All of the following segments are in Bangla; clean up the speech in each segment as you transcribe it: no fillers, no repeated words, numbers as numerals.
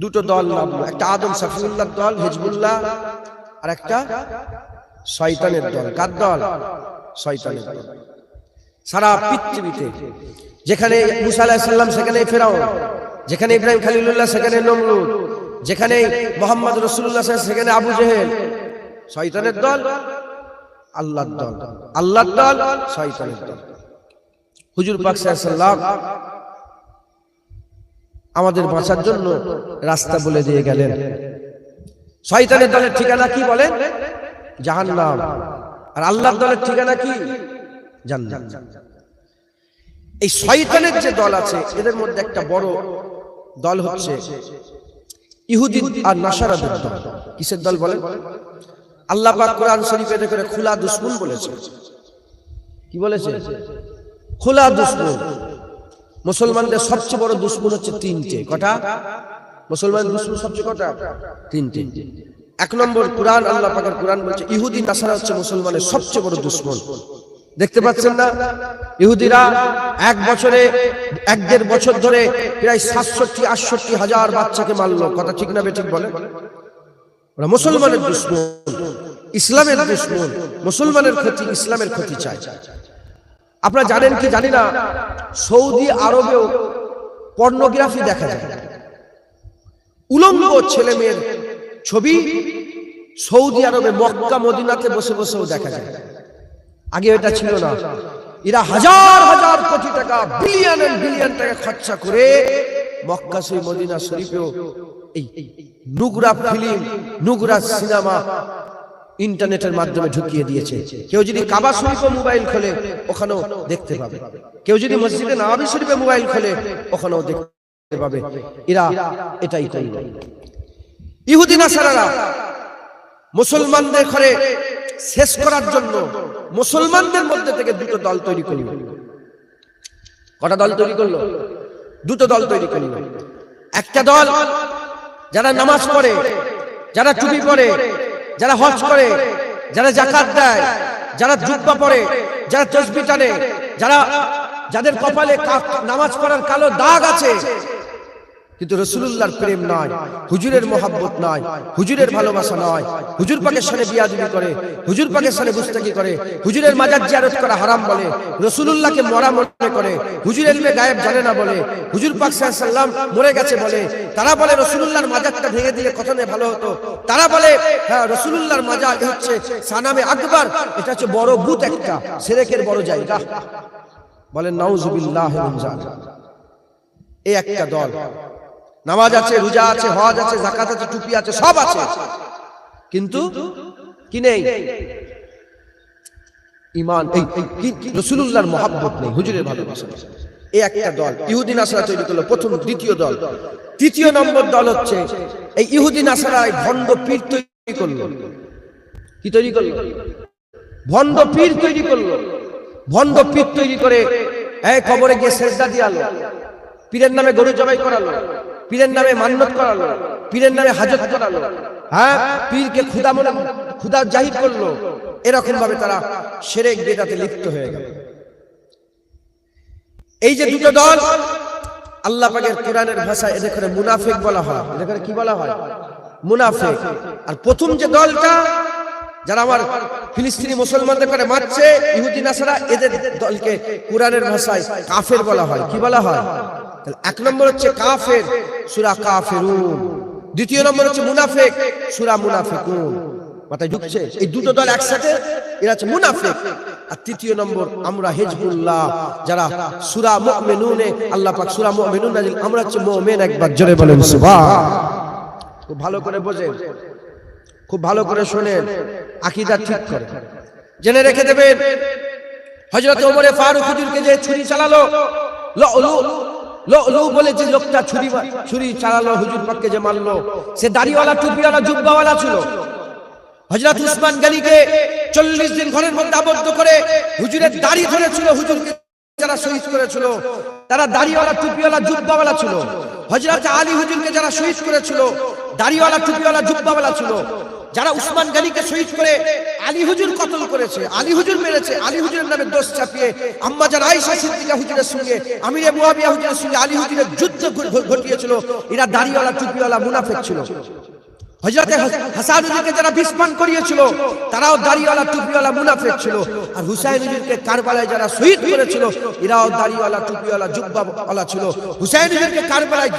দুটো দল নামলো, একটা আদম সাফিউল্লাহর দল হিজবুল্লাহ, আর একটা শয়তানের দল। কার দল? শয়তানের দল। সারা পৃথিবীতে যেখানে মুসা আলাইহিস সালাম সেখানে ফিরআউন, যেখানে ইব্রাহিম খলিলুল্লাহ সেখানে নমরুদ, যেখানে মুহাম্মদ রাসূলুল্লাহ সেখানে আবু জেহেল। শয়তানের দল, আল্লাহর দল। আল্লাহর দল, শয়তানের দল। হুজুর পাক সাল্লাল্লাহু আলাইহি ওয়াসাল্লাম আমাদের বাঁচার জন্য রাস্তা বলে দিয়ে গেলেন। শয়তানের দলের ঠিকানা কি বলেন? জাহান্নাম। আর আল্লাহর দলের ঠিকানা কি? জান্নাত। এই শয়তানের যে দল আছে এদের মধ্যে একটা বড় দল হচ্ছে ইহুদি আর নাসারাদের দল। কিসের দল বলেন? আল্লাহ পাক কোরআন শরীফে দেখে খোলা দুশমন বলেছে। কি বলেছে? খোলা দুশমন। মুসলমানদের সবচেয়ে বড় দুশমন হচ্ছে তিনটে। কটা? মুসলমানদের দুশমন সবচেয়ে কটা? তিনটে। এক নম্বর কোরআন, আল্লাহ পাকের কোরআন বলছে ইহুদি নাসারা হচ্ছে মুসলমানের সবচেয়ে বড় দুশমন। দেখতে পাচ্ছেন না? ইহুদিরা এক বছরে 1-1.5 বছর ধরে প্রায় 67-68 হাজার বাচ্চাকে মারলো। কথা ঠিক না বেঠিক বলেন? ওরা মুসলমানের দুশমন, ইসলামের দুশমন। মুসলমানের ক্ষতি, ইসলামের ক্ষতি চায়। আপনারা জানেন কি জানি না, সৌদি আরবেও পর্নোগ্রাফি দেখা যায়। উলঙ্গ ছেলে মেয়ের ছবি সৌদি আরবে মক্কা মদিনাতে বসে বসেও দেখা যায়। আগে এটা ছিল না। এরা হাজার হাজার কোটি টাকা, বিলিয়ন বিলিয়ন টাকা খরচা করে মক্কা সেই মদিনা শরীফেও এই নুগরা ফিল্ম, নুগরা সিনেমা ইন্টারনেটের মাধ্যমে ঢুকিয়ে দিয়েছে। কেউ যদি কাবা শরীফে মোবাইল খোলে ওখানেও দেখতে পাবে, কেউ যদি মসজিদে নববী শরীফে মোবাইল খোলে ওখানেও দেখতে পাবে। এরা এটাই করল। ইহুদি নাসারারা মুসলমানদের ঘরে শেষ করার জন্য মুসলমানদের মধ্যে থেকে দুটো দল তৈরি করল। কটা দল তৈরি করলো? দুটো দল তৈরি করল। একটা দল যারা নামাজ পড়ে, যারা টুপি পরে, যারা হজ করে, যারা যাকাত দেয়, যারা জুব্বা পরে, যারা তাসবিহ টানে, যাদের কপালে নামাজ পড়ার কালো দাগ আছে, কিন্তু রাসূলুল্লাহর প্রেম নাই, হুজুরের মহব্বত নাই, হুজুরের ভালোবাসা নাই, হুজুর পাকের সাথে বিয়াদবি করে, হুজুর পাকের সাথে গুস্তাখি করে, হুজুরের মাজার জিয়ারত করা হারাম বলে, রাসূলুল্লাহকে মরা মনে করে, হুজুরের ইলমে গায়েব জানে না বলে, হুজুর পাক সাল্লাল্লাহু আলাইহি ওয়াসাল্লাম মরে গেছে বলে, তারা বলে রাসূলুল্লাহর মাজারটা ভেঙে দিলে কত ভালো হতো, তারা বলে হ্যাঁ রাসূলুল্লাহর মাজার হচ্ছে সানামে আকবার, এটা হচ্ছে বড় বুত, একটা শিরকের বড় জায়গা। বলেন নাউজুবিল্লাহি মিন যালিক। এই একটা দল। নামাজ আছে, রোজা আছে, হজ আছে, যাকাত আছে, টুপি আছে, সব আছে, কিন্তু কি নেই? ঈমান, এই রাসূলুল্লাহর মহব্বত নেই, হুজুরের ভালোবাসা নেই। এই একটা দল ইহুদি নাসারা তৈরি করলো, প্রথম। দ্বিতীয় দল, তৃতীয় নম্বর দল হচ্ছে এই ইহুদি নাসারা ভণ্ড পীর তৈরি করলো। কি তৈরি করলো? ভণ্ড পীর তৈরি করলো। ভণ্ড পীর তৈরি করে এই কবরে গিয়ে সেজদা দিয়ালো, পীরের নামে গরু জবাই করালো, পীরের নামে মান্নত করালো, পীরের নামে হাজত করালো, হ্যাঁ পীরকে খুদা মনে খুদা জাহির করলো। এরকম ভাবে তারা শিরক বিদআতে লিপ্ত হয়ে গেল। এই যে দুটো দল, আল্লাহ পাকের কোরআনের ভাষায় এদের মুনাফিক বলা হয়। এদের কি বলা হয়? মুনাফিক। আর প্রথম যে দলটা যারা আমার ফিলিস্তিনি মুসলমানদের করে মারছে, ইহুদি নাসারা, এদের দলকে কোরআনের ভাষায় কাফের বলা হয়। কি বলা হয়? এক নম্বর হচ্ছে কাফের, সূরা কাফিরুন। দ্বিতীয় নম্বর হচ্ছে মুনাফিক, সূরা মুনাফিকুন। মাথায় ঢুকছে? এই দুটো দল একসাথে, এরা হচ্ছে মুনাফিক। আর তৃতীয় নম্বর আমরা হিজবুল্লাহ, যারা সূরা মুমিনুনে আল্লাহ পাক সূরা মুমিনুন নাযিল, আমরা হচ্ছে মুমিন। একবার জোরে বলেন সুবহান। খুব ভালো করে বোঝেন, খুব ভালো করে শোনেন, আকীদা ঠিক করে জেনে রেখে দেবেন। হযরত ওমরে ফারুক হুজুরকে যে ছুরি চালালো, লু বলে যে লোকটা ছুরি চালালো, হুজুর পাককে যে মারলো, সে দাড়িওয়ালা, টুপিওয়ালা, জুব্বাওয়ালা ছিল। হযরত উসমান গনিকে 40 দিন ঘরের মধ্যে আবদ্ধ করে হুজুরের দাড়ি ধরেছিল। হুজুরকে যারা শহীদ করেছিল তারা দাড়িওয়ালা, টুপিওয়ালা, জুব্বাওয়ালা ছিল। হযরত আলী হুজুরকে যারা শহীদ করেছিল দাড়িওয়ালা, টুপিওয়ালা, জুব্বাওয়ালা ছিল। যারা উসমান গনিকে শহীদ করে আলী হুজুর কতল করেছে, আলী হুজুর মেরেছে, আলী হুজুরের নামে দোষ চাপিয়ে আম্মা জান আয়েশা সিদ্দিকা হুজুরের সঙ্গে আমিরে মুয়াবিয়া হুজুরের সঙ্গে আলী হুজুরের যুদ্ধ ঘটিয়েছিল, এরা দাড়িওয়ালা টুপিওয়ালা মুনাফিক ছিল। হযরতে হাসান হুজুরকে যারা বিস্মান করিয়েছিল তারাও দাড়িওয়ালা টুপিওয়ালা মুনাফিক ছিল। আর হুসাইন হুজুরকে কারবালায় যারা শহীদ করেছিল এরাও দাড়িওয়ালা টুপিওয়ালা জুব্বাওয়ালা ছিল। হুসাইন হুজুরকে কারবালায়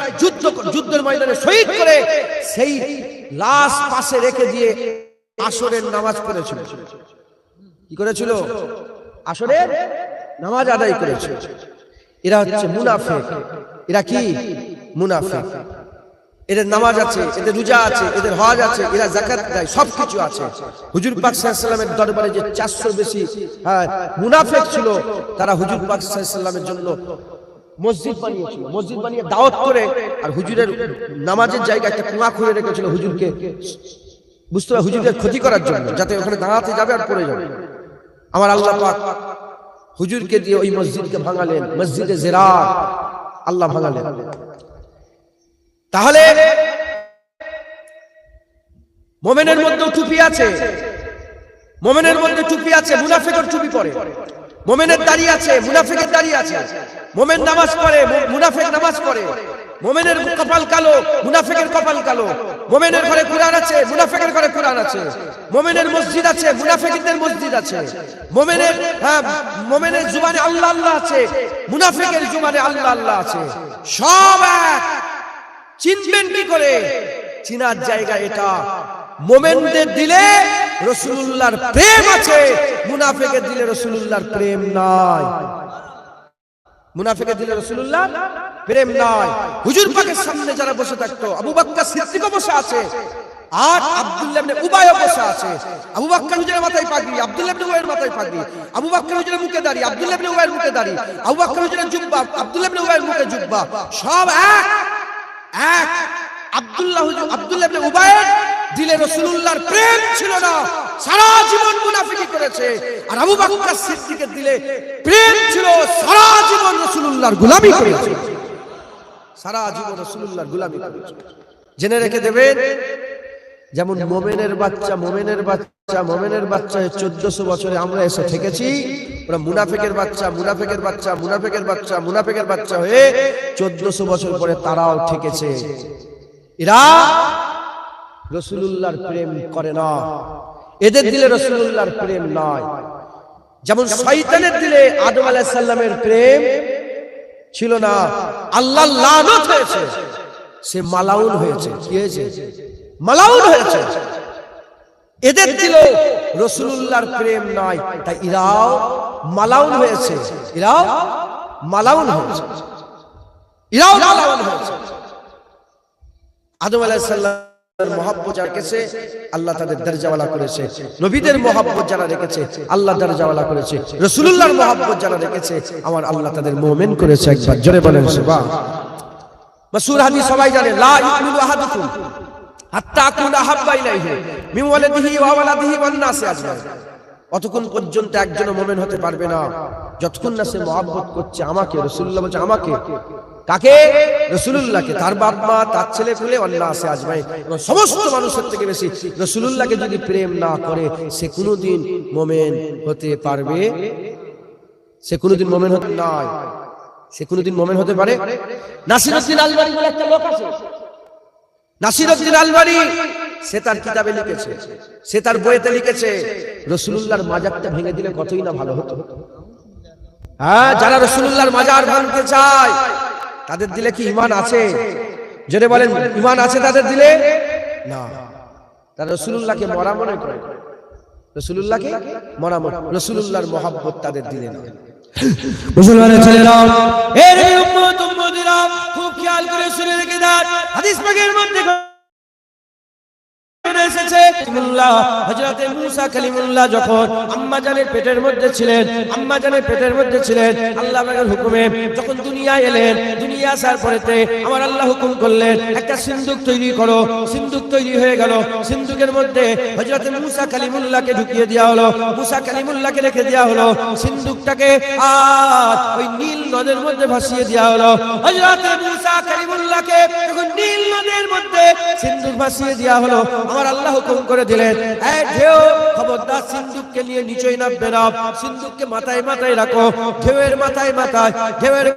যুদ্ধের ময়দানে শহীদ করে সেই লাশ পাশে রেখে দিয়ে আসরের নামাজ পড়েছিল। কি করেছিল? আসরের নামাজ আদায় করেছিল। এরা হচ্ছে মুনাফিক। এরা কি? মুনাফিক। এদের নামাজ আছে, এদের রোজা আছে, এদের হজ আছে, এরা যাকাত দেয়, সবকিছু আছে। হুজুর পাক সাল্লাল্লাহু আলাইহি ওয়াসাল্লামের দরবারে যে 400 বেশি মুনাফিক ছিল, তারা হুজুর পাক সাল্লাল্লাহু আলাইহি ওয়াসাল্লামের জন্য মসজিদ বানিয়েছিল, মসজিদ বানিয়ে দাওয়াত করে আর হুজুরের নামাজের জায়গায় একটা কুয়া খুঁড়ে রেখেছিল হুজুরকে, বুঝতে পারে, হুজুরের ক্ষতি করার জন্য, যাতে ওখানে দাঁড়াতে যাবে আর পড়ে যাবে। আমার আল্লাহ পাক হুজুরকে দিয়ে ওই মসজিদকে ভাঙালেন, মসজিদে জিরার আল্লাহ ভাঙালেন। তাহলে মুমিনের মধ্যে টুপি আছে, মুমিনের মধ্যে টুপি আছে, মুনাফিকের টুপি পরে। মুমিনের দাড়ি আছে, মুনাফিকের দাড়ি আছে। মুমিন নামাজ পড়ে, মুনাফিক নামাজ পড়ে। মুমিনের কপাল কালো, মুনাফিকের কপাল কালো। মুমিনের ঘরে কুরআন আছে, মুনাফিকের ঘরে কুরআন আছে। মুমিনের মসজিদ আছে, মুনাফিকদের মসজিদ আছে। মুমিনের জবানে আল্লাহ আল্লাহ আছে, মুনাফিকের জবানে আল্লাহ আল্লাহ আছে। সব এক। চিনবেন কি করে? চিনার জায়গা এটা, মুমিনদের দিলে রাসূলুল্লাহর প্রেম আছে, মুনাফিকের দিলে রাসূলুল্লাহর প্রেম নাই। মুনাফিকের দিলে রাসূলুল্লাহর প্রেম নাই। হুজুর পাকের সামনে যারা বসে থাকতো, আবু বকর সিদ্দিকও বসে আছে, আর আব্দুল্লাহ ইবনে উবাইও বসে আছে। আবু বকর হুজুরের মাথায় পাগড়ি, আব্দুল্লাহ ইবনে উবাইয়ের মাথায় পাগড়ি। আবু বকর হুজুরের মুখে দাড়ি, আব্দুল্লাহ ইবনে উবাইয়ের মুখে দাড়ি। আবু বকর হুজুরের জুব্বা, আব্দুল্লাহ ইবনে উবাইয়ের মুখে জুব্বা। সব এক এক। আব্দুল্লাহ ইবনে উবাইয়ের দিলে রাসূলুল্লাহর প্রেম ছিল না, সারা জীবন মুনাফিকি করেছে। আর আবু বকর সিদ্দিকের দিলে প্রেম ছিল, সারা জীবন রাসূলুল্লাহর গোলামি করেছে, সারা জীবন রাসূলুল্লাহর গোলামি করেছে। জেনে রেখে দেবেন, যেমন মুমিনের বাচ্চা 1400 বছরে আমরা এসে ঠেকেছি, ওরা মুনাফিকের বাচ্চা হয়ে 1400 বছর পরে তারাও ঠেকেছে। এরা রাসূলুল্লাহর প্রেম করে না, এদের দিলে রাসূলুল্লাহর প্রেম নাই। যেমন শয়তানের দিলে আদম আলাইহিস সালামের প্রেম ছিল না, আল্লাহর লানত হয়েছে, সে মালাউন হয়েছে। কি হয়েছে? মালাউন হয়েছে। এদের দিল রাসূলুল্লাহর প্রেম নাই, তাই এরাও মালাউন হয়েছে, এরাও মালাউন হয়েছে। আদম আলাইহিস সালামের মহব্বত যারা রেখেছে আল্লাহ তাদের দরজাওয়ালা করেছে, নবীদের মহব্বত যারা রেখেছে আল্লাহ দরজাওয়ালা করেছে, রাসূলুল্লাহর মহব্বত যারা রেখেছে আমার আল্লাহ তাদের মুমিন করেছে। একবার জোরে বলেন সুবহান। মাসুর হাদিস সবাই জানে, লা ইউমিনু আহাদুকুম হাত্তা আকুনা আহাব্বা ইলাইহি মিন ওয়ালিদিহি ওয়া ওয়ালাদিহি ওয়ান নাসি আজমাইন। অতক্ষণ পর্যন্ত একজন মুমিন হতে পারবে না যতক্ষণ না সে মহব্বত করছে আমাকে। রাসূলুল্লাহ বলছে আমাকে, কাকে? রাসূলুল্লাহকে। তার বাপ মা, তার ছেলে পেলে, ওয়ান নাসি আজমাইন, সমস্ত মানুষের থেকে বেশি রাসূলুল্লাহকে যদি প্রেম না করে সে কোনোদিন মুমিন হতে পারবে, সে কোনোদিন মুমিন হতে নাই, সে কোনোদিন মুমিন হতে পারে? নাসিরউদ্দিন আলবানী বলে একটা লোক আছে, নাসিরউদ্দিন আলবানী, সে তার কিতাবে লিখেছে, সে তার বইতে লিখেছে, রাসূলুল্লাহর মাজারটা ভেঙে দিলে কতই না ভালো হতো। হ্যাঁ, যারা রাসূলুল্লাহর মাজার ভাঙতে চায় তাদের দিলে কি ঈমান আছে? জোরে বলেন, ঈমান আছে তাদের দিলে? না, তারা রাসূলুল্লাহকে মরা মনে করে, রাসূলুল্লাহকে মরা মনে, রাসূলুল্লাহর মহব্বত তাদের দিলে না। মুসলমানের ছেলেরা, এর উম্মতিরা খুব খেয়াল করে শুনে রেখে দেন, হাদিস পাকের মধ্যে এসেছে হযরতে মুসা কালিমুল্লাহ যখন আম্মা জানের পেটের মধ্যে ছিলেন, আম্মা জানের পেটের মধ্যে ছিলেন, আল্লাহ পাকের হুকুমে যখন দুনিয়ায় এলেন, দুনিয়া আসার পরেতে আমার আল্লাহ হুকুম করলেন একটা সিন্দুক তৈরি করো। সিন্দুক তৈরি হয়ে গেল, সিন্দুকের মধ্যে হযরতে মুসা কালিমুল্লাহকে ঢুকিয়ে দেওয়া হলো, মুসা কালিমুল্লাহকে রেখে দেওয়া হলো। সিন্দুকটাকে আর ওই নীল নদের মধ্যে ভাসিয়ে দেওয়া হলো। হযরতে মুসা কালিমুল্লাহকে যখন নীল নদের মধ্যে সিন্ধুক ভাসিয়ে দেওয়া হলো। আমার আল্লাহ হুকুম করে দিলেন, এই ঢেউ খবরদার সিন্ধুককে নিয়ে নিচেই নামবে না, সিন্ধুককে মাথায় মাথায় রাখো, ঢেউয়ের মাথায় মাথায়, ঢেউয়ের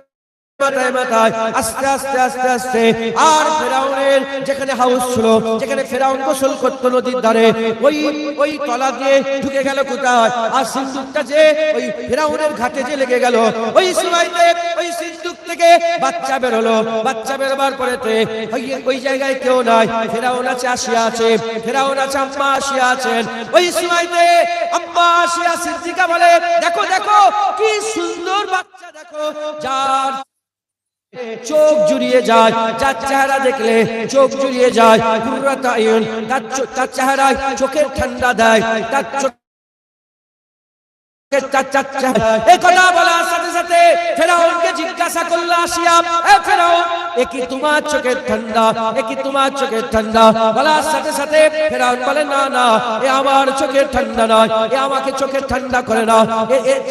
মাথায় মাথায় আস্তে আস্তে আস্তে আস্তে। আর ফেরাউনের যেখানে হাউস ছিল, যেখানে ফেরাউন গোসল করতো নদীর ধারে, ওই তলা দিয়ে ঢুকে গেল কোথায়, আর সিন্ধুকটা যে ওই ফেরাউনের ঘাটে যে লেগে গেল, ওই সময়তে ওই সিন্ধুক থেকে বাচ্চা বেরোলো। বাচ্চা বেরোবার পরেতে ওই জায়গায় কেউ নাই, ফেরাউন আছে, আসিয়া আছে, ফেরাউন আছে, আম্মা আসিয়া আছেন। ওই সময়তে আম্মা আসিয়া সিদ্দিকা বলে, দেখো দেখো কি সুন্দর বাচ্চা, দেখো যার চোখ জুড়িয়ে যায়, যার চেহারা দেখলে চোখ জুড়িয়ে যায়, কুররাত আয়ুন, তার চেহারায় চোখের ঠান্ডা দেয়, তার কথা বলার সাথে সাথে ফেরাউনকে জিজ্ঞাসা করলো আসিয়া, এ ফেরাউন, এ কি তোমার চোখের ঠান্ডা, এ কি তোমার চোখের ঠান্ডা? বলার সাথে সাথে ফেরাউন বলে, না না, এ আমার চোখের ঠান্ডা নয়, এ আমাকে চোখের ঠান্ডা করে না,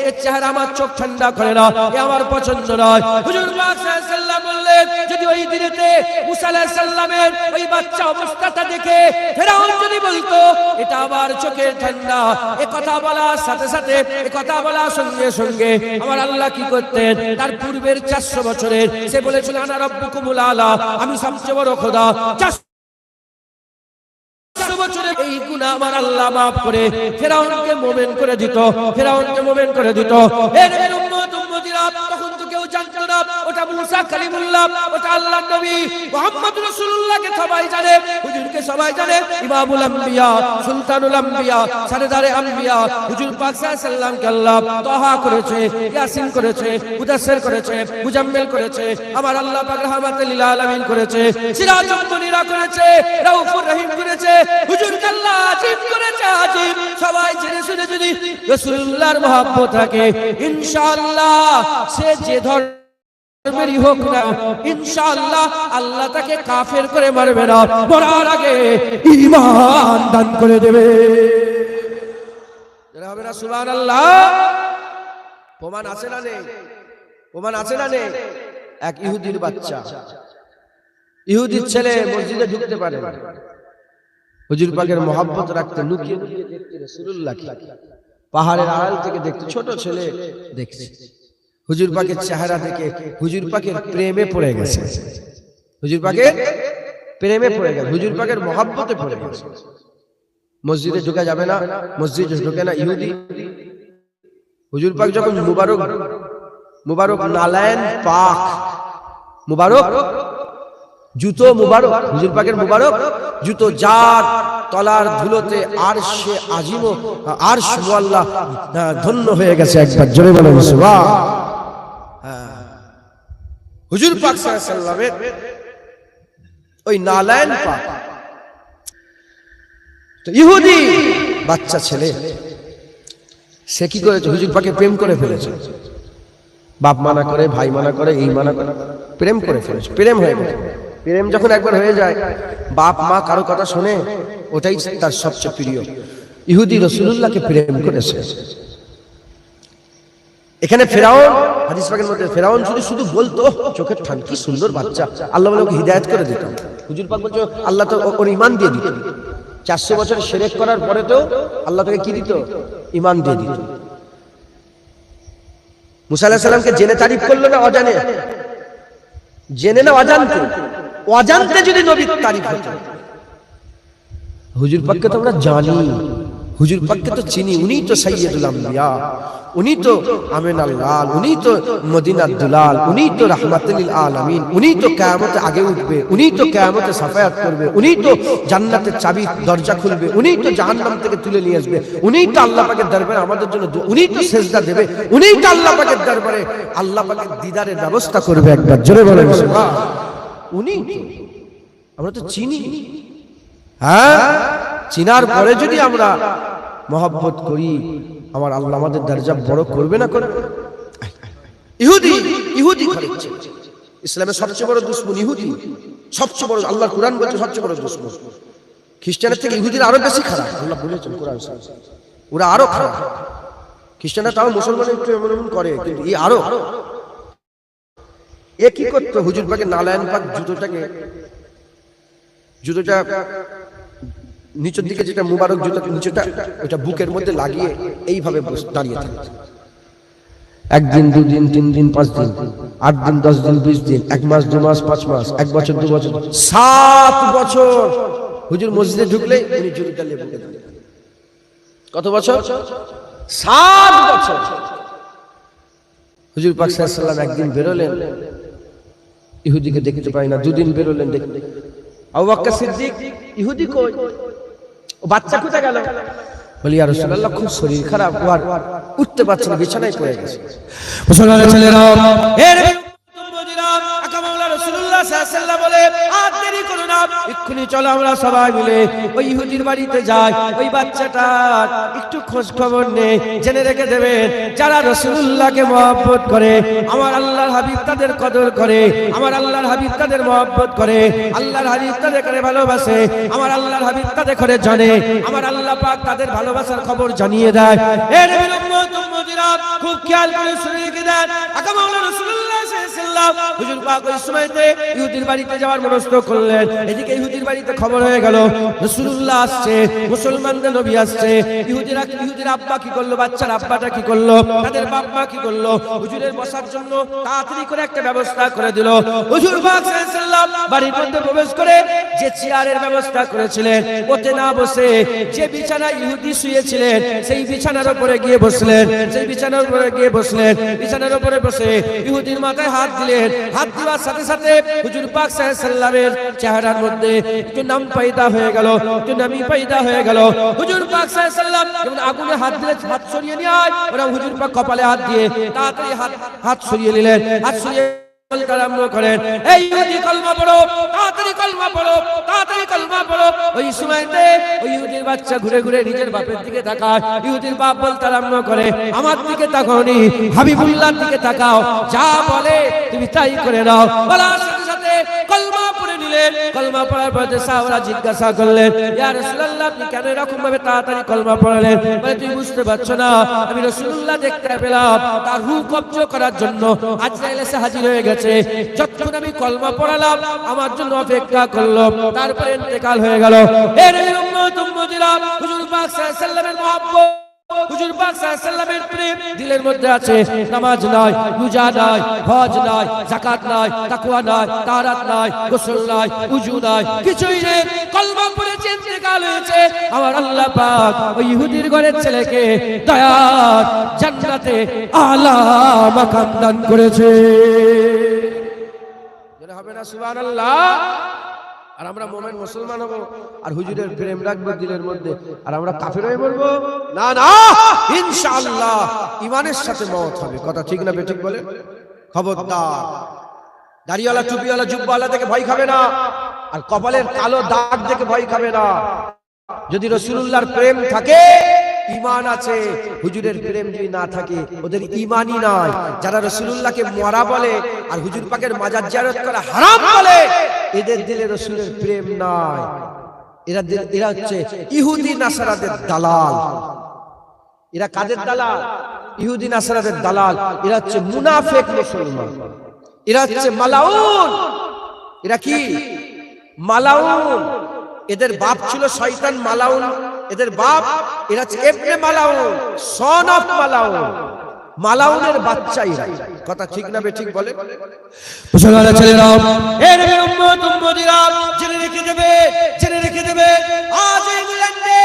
এর চেহারা আমার চোখ ঠান্ডা করে না, এ আমার পছন্দ নয়। হুজুর পাক সাল্লাল্লাহু আলাইহি ওয়াসাল্লাম বললেন, যদি ওই দিনেতে মুসা আলাইহিস সালামের ওই বাচ্চা অবস্থাটা দেখে ফেরাউন যদি বলতো এটা আমার চোখের ঠান্ডা, এ কথা বলার সাথে সাথে, কথা বলার সঙ্গে সঙ্গে আমার আল্লাহ কি করতেন, তার পূর্বের 400 বছরের সে বলেছিল, আনা রাব্বুকুমুল আলা, আমি সবচেয়ে বড় খোদা। 400 বছরের এই গুনাহ আমার আল্লাহ maaf করে ফেরাউনকে মুমিন করে দিত, ফেরাউনকে মুমিন করে দিত। এর উম্মত উম্মতিরা তখন তো কেউ জানতো না ওটা মুসা কালিমুল্লাহ, ওটা আল্লাহর নবী মুহাম্মদ রাসূলুল্লাহকে সবাই জানে, হুজুরকে সবাই জানে, ইমামুল আম্বিয়া, সুলতানুল আম্বিয়া, সরদারে আম্বিয়া। হুজুর পাক সাল্লাল্লাহু আলাইহি ওয়াসাল্লামকে আল্লাহ তাহা করেছে, ইয়াসিন করেছে, মুদাসসির করেছে, মুজাম্মিল করেছে, আমার আল্লাহ পাক রাহমাতুল লিল আলামিন করেছে, সিরাজুল মুনিরা করেছে, রাউফুর রহিম করেছে, হুজুরকে আল্লাহ আজিব করেছে, আজিব। সবাই জেনে শুনে যদি রাসূলুল্লাহর মহব্বত থাকে, ইনশাআল্লাহ সে যে ধর্মেরই হোক না, ইনশাআল্লাহ আল্লাহ তাকে কাফের করে মারবে না, মরার আগে ঈমান দান করে দেবে। যারা হবে না সুবহানাল্লাহ। প্রমাণ আছে না নেই? প্রমাণ আছে না নেই? এক ইহুদির বাচ্চা, ইহুদির ছেলে মসজিদে ঢুকতে পারে, হুজুর পাকের মহব্বত রাখতে লুকিয়ে লুকিয়ে দেখতে রাসূলুল্লাহকে, পাহাড়ের আড়াল থেকে দেখতে, ছোট ছেলে দেখছে, হুজুর পাকের চেহারা দেখে হুজুর পাকের প্রেমে পড়ে গেছে, হুজুর পাকের প্রেমে পড়ে গেছে, হুজুর পাকের মহব্বতে পড়ে গেছে। মসজিদে ঢোকা যাবে না, মসজিদে ঢোকে না ইহুদি। হুজুর পাক যখন মুবারক নালায়েন পাক, মুবারক জুতো, মুবারক হুজুর পাকের মুবারক জুতো, যার তলার ধুলোতে আরশে আজিম, আরশ মুআল্লা ধন্য হয়ে গেছে। একবার জোরে বলেন সুবহান। হুজুর পাক সাল্লাল্লাহু আলাইহি ওয়াসাল্লামের ওই নালায়েন পাক, তো ইহুদি বাচ্চা ছেলে সে কি করেছে, হুজুর পাকে প্রেম করে ফেলেছে। বাপ মানা করে, ভাই মানা করে, এই মানা করে, প্রেম করে ফেলেছে, প্রেম হয়ে গেছে। প্রেম যখন একবার হয়ে যায়, বাপ মা কারো কথা শুনে, ওটাই তার সবচেয়ে প্রিয়। ইহুদি রাসূলুল্লাহকে প্রেম করেছে। এখানে ফেরাউন, হাদিস পাকের মধ্যে ফেরাউন শুধু বলতো চোখের ঠান্ডা, কি সুন্দর বাচ্চা, আল্লাহ বলে ওকে হিদায়াত করে দিত। হুজুর পাক বলছে আল্লাহ তো ওর ঈমান দিয়ে দিত। 400 বছর শিরক করার পরে তো আল্লাহ তাকে কি দিত? ঈমান দিয়ে দিত। মুসা আলাইহিস সালামকে জেনে তারিফ করলো না অজানে? জেনে না অজান্তে? অজান্তে যদি নবীর তারিফ হতো। হুজুর পাককে তো আমরা জানি, হুজুর পাককে তো চিনি, উনি তো সাইয়্যিদুল আম্বিয়া, উনি তো আমিনাল লাল, উনি তো মদিনার দুলাল, উনি তো রাহমাতুল লিল আলামিন, উনি তো কিয়ামতে আগে উঠবে, উনি তো কিয়ামতে সাফায়াত করবে, উনি তো জান্নাতের চাবি দরজা খুলবে, উনি তো জাহান্নাম থেকে তুলে নিয়ে আসবে, উনি তো আল্লাহ পাকের দরবারে আমাদের জন্য, উনি তো সিজদা দেবে, উনি তো আল্লাহ পাকের দরবারে আল্লাহ পাকের দিদারের ব্যবস্থা করবে। একবার জোরে বলেন সুবহান। উনি আমরা তো চিনি, হ্যাঁ, চিনার পরে যদি আমরা মহব্বত করি, আমার আল্লাহ আমাদের দরজা বড় করবে না করবে? ইহুদি খালিচ্ছে ইসলামের সবচেয়ে বড় দুশমন ইহুদি, সবচেয়ে বড়, আল্লাহ কুরআন বলছে সবচেয়ে বড় দুশমন। খ্রিস্টানের থেকে ইহুদিরা আরো বেশি খারাপ, আল্লাহ বলেছেন কুরআন, ওরা আরো খারাপ। খ্রিস্টানরা তাও মুসলমানের একটু এমন এমন করে, কিন্তু এই আরো। এ কি করতো, হুজুর পাকের নালায়েন পাক জুতোটাকে জুতোটা নিচের দিকে যেটা মুবারক জুতো নিচেটা ওটা বুকের মধ্যে লাগিয়ে এইভাবে দাঁড়িয়ে থাকে। 1 দিন 2 দিন 3 দিন 5 দিন 8 দিন 10 দিন 20 দিন 1 মাস 2 মাস 5 মাস 1 বছর 2 বছর 7 বছর হুজুর মসজিদে ঢুকলে উনি জুতোটা লেগে দেন। কত বছর? 7 বছর। হুজুর পাক সাল্লাল্লাহু আলাইহি ওয়াসাল্লাম একদিন বেরোলেন, ইহুদিকে দেখতে পাই না। 2 দিন বেরোলেন, দেখতে আবু বকর সিদ্দিক, ইহুদি কই? ও বাচ্চা কোথায় গেল? বলি ইয়া রাসূলুল্লাহ, খুব শরীর খারাপ, আর উঠতে পারছে না, বিছানায় পড়ে গেছে। মুসলমানের ছেলেরা, এর আকামাউলা রাসূলুল্লাহ সাল্লাল্লাহু আলাইহি ওয়াসাল্লাম বলে, আর দেরি করো না, এক্ষুনি চলো আমরা সবাই মিলে ওই ইহুদির বাড়িতে যাই, ওই বাচ্চাটার একটু খোঁজ খবর নেই, জেনে রেখে দেবেন যারা রাসূলুল্লাহকে মহব্বত করে, আমার আল্লাহর হাবিব তাদের কদর করে, আমার আল্লাহর হাবিব তাদের মহব্বত করে, আল্লাহর হাবিব তাদের করে ভালোবাসে, আমার আল্লাহর হাবিব তাদের করে জানে, আমার আল্লাহ পাক তাদের ভালোবাসার খবর জানিয়ে দেয়। এর উম্মত উম্মতিরা খুব খেয়াল করে শুনে রেখে দেন। আকামাউলা রাসূলুল্লাহ সাল্লাল্লাহু আলাইহি ওয়াসাল্লাম হুজুর পাক ওই সময়তে ইহুদির বাড়িতে যাওয়ার মনস্থ করলেন। এদিকে ইহুদির বাড়িতে খবর হয়ে গেল রাসূলুল্লাহ আসছে, মুসলমানদের নবী আসছে। ইহুদির আব্বা কি করলো, বাচ্চার আব্বাটা কি করলো, তাদের বাপ মা কি করলো, হুজুরের বসার জন্য তাড়াতাড়ি করে একটা ব্যবস্থা করে দিল। হুজুর পাক সাল্লাল্লাহু আলাইহি ওয়াসাল্লাম বাড়ির মধ্যে প্রবেশ করে যে চেয়ারের ব্যবস্থা করেছিলেন ওতে না বসে যে বিছানায় ইহুদি শুয়েছিলেন সেই বিছানার উপরে গিয়ে বসলেন, সেই বিছানার উপরে গিয়ে বসলেন। বিছানার উপরে বসে ইহুদির মাথায় হাত দিলেন। হাত দেওয়ার সাথে সাথে হুজুর পাক সাল্লাল্লাহু আলাইহি ওয়াসাল্লামের চেহারার মধ্যে একটু নাম পয়দা হয়ে গেল, একটু নামি পয়দা হয়ে গেল। হুজুর পাক সাল্লাল্লাহু আলাইহি ওয়াসাল্লাম যেমন আগুনে হাত দিলে হাত সরিয়ে নিয়ে আয়, ওরা হুজুর পাক কপালে হাত দিয়ে তাড়াতাড়ি হাত সরিয়ে নিলেন। হাত সরিয়ে আরম্ভ করেন, এই ইহুদি কলমা পড়ো, তাড়াতাড়ি কলমা পড়ো, তাড়াতাড়ি কলমা পড়ো। ওই সময়তে ওই ইহুদির বাচ্চা ঘুরে ঘুরে নিজের বাপের দিকে তাকায়। ইহুদির বাপ বলতে আরম্ভ করে, আমার দিকে তাকাওনি, হাবিবুল্লাহর দিকে তাকাও, যা বলে তুমি তাই করে নাও। বলার সাথে সাথে কলমা পড়ে নিলেন। কলমা পড়ার পরে সাহাবারা জিজ্ঞাসা করলেন, ইয়া রাসূলুল্লাহ, আপনি কেন এরকম ভাবে তাড়াতাড়ি কলমা পড়ালেন? বলে, তুমি বুঝতে পারছো না, আমি রাসূলুল্লাহ দেখতে পেলাম তার রূহ কবজ করার জন্য আজরাইল এসে হাজির হয়ে গেছে। যখন আমি কলমা পড়ালাম আমার জন্য অপেক্ষা করলো, তারপরে ইন্তেকাল হয়ে গেল। এর উম্মত উম্মতিরা, হুজুর পাক সাল্লাল্লাহু আলাইহি ওয়াসাল্লামের মহব্বত, হুজুর পাক সাল্লাল্লাহু আলাইহি ওয়াসাল্লামের প্রেম দিলের মধ্যে আছে। নামাজ নাই, রোজা নাই, হজ নাই, যাকাত নাই, তাকওয়া নাই, তাহারাত নাই, গোসল নাই, ওযু নাই, কিছুই নেই। কলমা পড়েছে, ইন্তেকাল হয়েছে। আমার আল্লাহ পাক ওই ইহুদির ঘরের ছেলেকে দয়ার জান্নাতে আলা মাকাম দান করেছে। যেটা হবে না সুবহানাল্লাহ। আর আমরা মুমিন মুসলমান হব আর হুজুরের প্রেম রাখবো দিলের মধ্যে, আর আমরা কাফের হয়ে মরবো? না না, ইনশাআল্লাহ ঈমানের সাথে মওত হবে। কথা ঠিক না বেঠিক বলে? খবরদার, দাড়িওয়ালা টুপিওয়ালা জুব্বাওয়ালা দেখে ভয় খাবে না, আর কপালের কালো দাগ দেখে ভয় খাবে না। যদি রাসূলুল্লাহর প্রেম থাকে, ঈমান আছে। হুজুরের প্রেম যদি না থাকে, ওদের ঈমানই নাই। যারা রাসূলুল্লাহকে মরা বলে আর হুজুর পাকের মাজার জিয়ারত করা হারাম বলে, এদের দিলে রাসূলের প্রেম নাই। এরা হচ্ছে ইহুদি নাসারাদের দালাল। এরা কাদের দালাল? ইহুদি নাসারাদের দালাল। এরা হচ্ছে মুনাফিক মুসলমান, এরা হচ্ছে মালাউন। এরা কি? মালাউন। এদের বাপ ছিল শয়তান মালাউন। এদের বাপ, এরা হচ্ছে ইবনে মালাউন, সন অফ মালাউন, মালাউনের বাচ্চা এরা। কথা ঠিক না বেঠিক বলে? মুসলমানের ছেলেরা, এর উম্মত উম্মতিরা, জেনে রেখে দেবে, জেনে রেখে দেবে, আজ ইংল্যান্ডে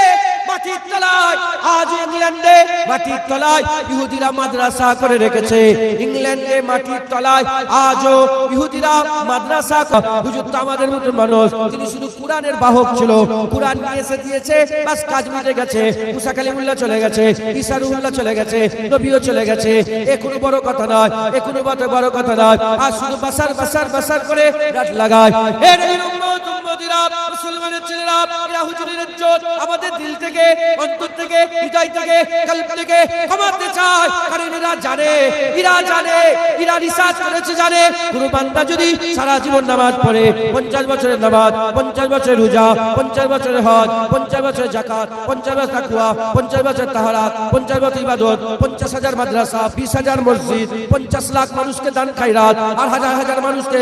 মাটির তলায়, আজ ইংল্যান্ডে মাটির তলায় ইহুদিরা মাদ্রাসা করে রেখেছে। ইংল্যান্ডে মাটির তলায় আজও ইহুদিরা মাদ্রাসা। হুজুর তো আমাদের মতো মানুষ, তিনি শুধু কোরআনের বাহক ছিল। কোরআন নিয়ে এসে দিয়েছে, বাস কাজ মিটে গেছে। মুসা কালিমুল্লাহ চলে গেছে, ঈসা রুহুল্লাহ চলে গেছে, নবীও চলে গেছে। এ কোনো বড় কথা নয়, এ কোনো বড় কথা নয়। আর শুধু বাসার বাসার বাসার করে রাত লাগায়। এর উম্মত উম্মতিরা, মুসলমানের ছেলেরা, এরা হুজুরের ইজ্জত আমাদের দিল থেকে, অন্তর থেকে, হৃদয় থেকে, কলব থেকে কমাতে চায়। কারণ এরা জানে, এরা রিসার্চ করেছে, জানে কোন বান্দা যদি সারা জীবন নামাজ পড়ে, 50 বছরের নামাজ, 50 বছরের রোজা, 50 বছরের হজ, 50 বছরের যাকাত, 50 বছর তাকওয়া, 50 বছর তাহারাত, 50 বছর ইবাদত, 50,000 মাদ্রাসা, 20,000 মসজিদ, 50 লাখ মানুষকে দান খায়রাত, আর হাজার হাজার মানুষকে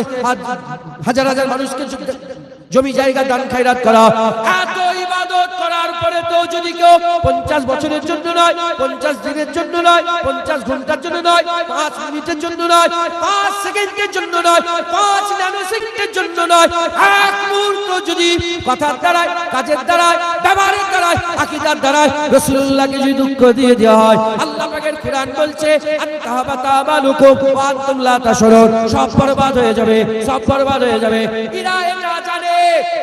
জমি জায়গা দান খায়রাত করা। এত ইবাদত করার পরে তো যদি কেউ 50 বছরের জন্য নয়, 50 দিনের জন্য নয়, 50 ঘন্টার জন্য নয়, 5 মিনিটের জন্য নয়, 5 সেকেন্ডের জন্য নয়, 5 ন্যানো সেকেন্ডের জন্য নয়, এক মুহূর্ত যদি কথার দ্বারায়, কাজের দ্বারায়, ব্যবহারের দ্বারায়, আকীদার দ্বারায় রাসূলুল্লাহকে যদি দুঃখ দিয়ে দেওয়া হয়, আল্লাহ পাকের কুরআন বলছে আনতাহাবাতা আমালুকুম ওয়া আনতুম লা তাশউরুন, সব বরবাদ হয়ে যাবে, সব বরবাদ হয়ে যাবে। এরা এটা জানে,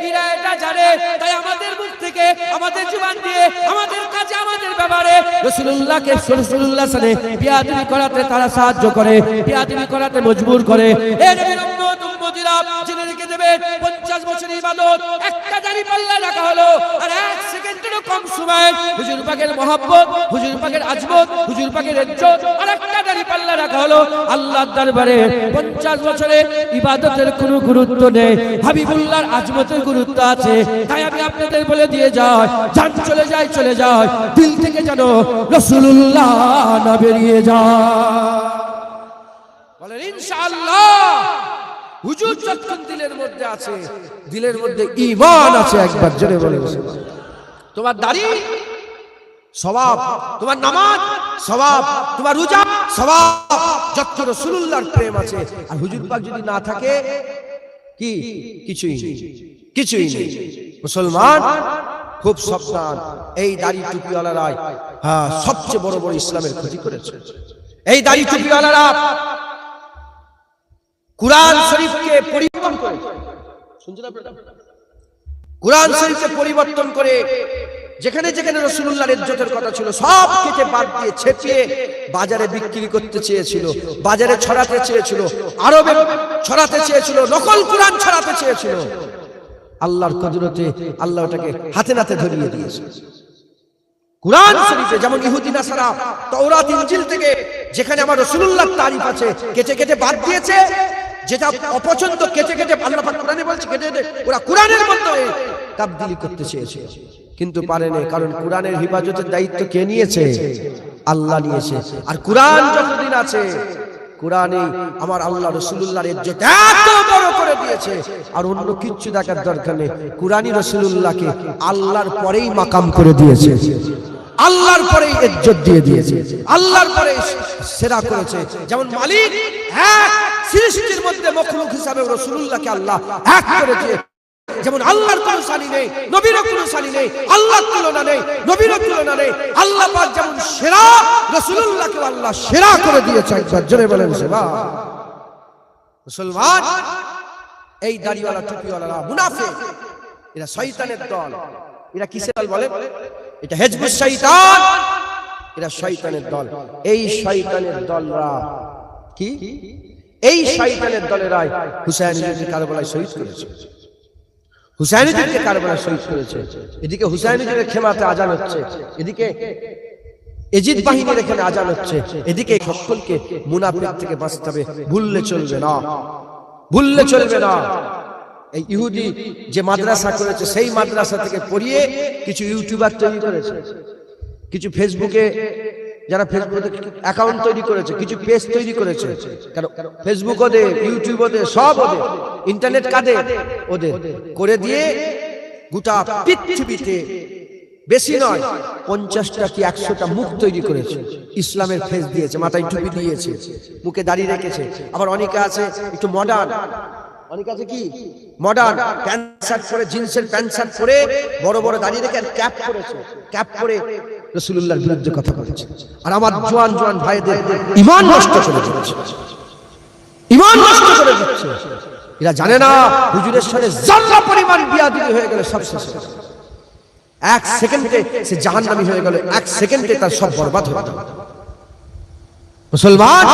এরা এটা জানে, তাই আমাদের মুখ থেকে, আমাদের জীবন দিয়ে, আমাদের কাজে, আমাদের ব্যবহারে রাসূলুল্লাহকে, রাসূলুল্লাহ সাল্লাল্লাহু আলাইহি বিয়াদবি করাতে তারা সাহায্য করে, বিয়াদবি করাতে মজবুর করে। এ নবীর উম্মত উম্মতিরা জেনে রেখে দেবেন, 50 বছরের ইবাদত একটা দাড়ি পাল্লা রাখা হলো, আর 1 সেকেন্ডেরও কম সময় হুজুর পাকের মহব্বত, হুজুর পাকের আজমত, হুজুর পাকের ইজ্জত আর একটা দাড়ি পাল্লা রাখা হলো। আল্লাহর দরবারে 50 বছরে ইবাদতের কোনো গুরুত্ব নেই, হাবিবুল্লাহর আজমতের গুরুত্ব আছে। তাই আমি আপনাদের বলে দিয়ে যাই, জান চলে যায়, চলে যায়, দিল থেকে যেন রাসূলুল্লাহ না বেরিয়ে যায়। বলেন ইনশাআল্লাহ। হুজুর যখন দিলের মধ্যে আছে, দিলের মধ্যে ঈমান আছে, একবার জোরে বলেন। তোমার দাড়ি সওয়াব, তোমার নামাজ সওয়াব, তোমার রোজা সওয়াব, যত রাসূলুল্লাহর প্রেম আছে। আর হুজুর পাক যদি না থাকে কি কিছুই নেই, কিছুই নেই। মুসলমান খুব সাবধান, এই দাড়ি টুপিওয়ালারাই সবচেয়ে বড় বড় ইসলামের ক্ষতি করেছে। এই দাড়ি টুপিওয়ালারা কুরআন শরীফকে পরিবর্তন করে, শুনছেন আপনারা? কুরআন শরীফকে পরিবর্তন করে যেখানে যেখানে রাসূলুল্লাহর ইজ্জতের কথা ছিল সব কেটে বাদ দিয়ে ছেপিয়ে বাজারে বিক্রি করতে চেয়েছিল, বাজারে ছড়াতে চেয়েছিল, আরবে ছড়াতে চেয়েছিল, নকল কুরআন ছড়াতে চেয়েছিল। আল্লাহর কুদরতে আল্লাহ ওটাকে হাতে নাতে ধরিয়ে দিয়েছে। কুরআন শরীফে যেমন ইহুদি নাসারা তাওরাত ইনজিল থেকে যেখানে আমার রাসূলুল্লাহর তারিফ আছে কেটে কেটে বাদ দিয়েছে, যেটা অপছন্দ কেটে কেটে আল্লাহ পাক কোরআনে বলছে কেটে কেটে ওরা কুরআনের মধ্যে তাবদীলি করতে চেয়েছে, কিন্তু পারেনি। কারণ কুরআনের হিফাজতের দায়িত্ব কে নিয়েছে? আল্লাহ নিয়েছে। আর কুরআন যতদিন আছে, কুরআনে আমার আল্লাহ রাসূলুল্লাহর ইজ্জত এত বড় করে দিয়েছে, আর অন্য কিচ্ছু দেখার দরকার নেই। কুরআনই রাসূলুল্লাহকে আল্লাহর পরেই মাকাম করে দিয়েছে, আল্লাহর পরেই ইজ্জত দিয়ে দিয়েছে, আল্লাহর পরে সেরা করেছে। যেমন মালিক এক, সৃষ্টির মধ্যে মখলুক হিসাবে রাসূলুল্লাহকে আল্লাহ এক করে দিয়ে, যেমন আল্লাহর কোনো সানি নেই, নবীরও কোনো সানি নেই, আল্লাহর তুলনা নেই, নবীরও তুলনা নেই। আল্লাহ পাক যেমন সেরা, রাসূলুল্লাহকে আল্লাহ সেরা করে দিয়েছে। একবার জোরে বলেন সুবহান। মুসলমান, এই দাড়িওয়ালা টুপিওয়ালারা মুনাফিক, এরা শয়তানের দল। এরা কিসের দল বলেন? এটা হিজবুশ শয়তান, এরা শয়তানের দল। এই শয়তানের দলরা কি? এই শয়তানের দলেরাই হুসাইনকে কারবালায় শহীদ করেছে, হুসাইনকে কারবালায় শহীদ করেছে। এদিকে হুসাইনের খেমাতে আজান হচ্ছে, এদিকে এজিদ বাহিনীর এখানে আজান হচ্ছে, এদিকে সকলকে মুনাফিক থেকে বাঁচতে হবে। ভুললে চলবে না, ভুললে চলবে না। এই ইহুদি যে মাদ্রাসা করেছে, সেই মাদ্রাসা থেকে পড়িয়ে কিছু ইউটিউবার তৈরি করেছে, কিছু ফেসবুকে যারা ফেসবুকে অ্যাকাউন্ট তৈরি করেছে, কিছু পেজ তৈরি করেছে। কারণ ফেসবুক ওদের, ইউটিউব ওদের, সব ওদের, ইন্টারনেট কাদের? ওদের। করে দিয়ে গোটা পৃথিবীতে বেশি নয় 50টা কি 100টা মুখ তৈরি করেছে, ইসলামের ফেস দিয়েছে, মাথায় টুপি দিয়েছে, মুখে দাড়ি রেখেছে। আবার অনেকে আছে একটু মডার্ন, অনেক আছে কি মডার্ন, প্যান্ট শার্ট পরে, জিন্সের প্যান্ট শার্ট পরে, বড় বড় দাঁড়িয়ে রেখে ক্যাপ করেছে, ক্যাপ পরে রাসূলুল্লাহর বিরুদ্ধে কথা বলছে। আর আমার জোয়ান জোয়ান ভাইদের ঈমান নষ্ট করে দিচ্ছে, ঈমান নষ্ট করে দিচ্ছে। এরা জানে না হুজুরের সাথে জাররা পরিমাণ বিয়াদবি হয়ে গেলে সব শেষ। 1 সেকেন্ডে সে জাহান্নামী হয়ে গেল, 1 সেকেন্ডে তার সব বরবাদ হয়ে গেল। মুসলমান,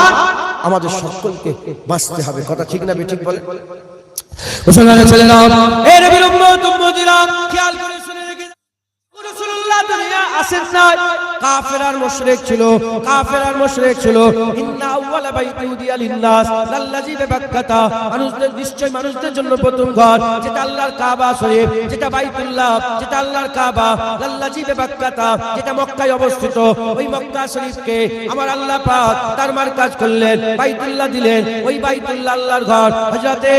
আমাদের সকলকে বাঁচতে হবে, কথা ঠিক না বেঠিক বলে? মুসলমানের ছেলেরা, এই নবীর উম্মত উম্মতিরা খেয়াল করে শুনে রেখে, রাসূলুল্লাহ দুনিয়া আসেন না কাফের আর মুশরিক ছিল, কাফের আর মুশরিক ছিল। ইন্না আউওয়ালা বাইতি উদিয়া লিন-নাস লাল্লাযী বিবাক্কাতা, মানুষদের নিশ্চয় মানুষদের জন্য প্রথম ঘর যেটা আল্লাহর কাবা শরীফ, যেটা বাইতুল্লাহ, যেটা আল্লাহর কাবা, লাল্লাযী বিবাক্কাতা যেটা মক্কায় অবস্থিত। ওই মক্কা শরীফকে আমার আল্লাহ পাক তার মারকাজ করলেন, বাইতুল্লাহ দিলেন। ওই বাইতুল্লাহ আল্লাহর ঘর হযরতে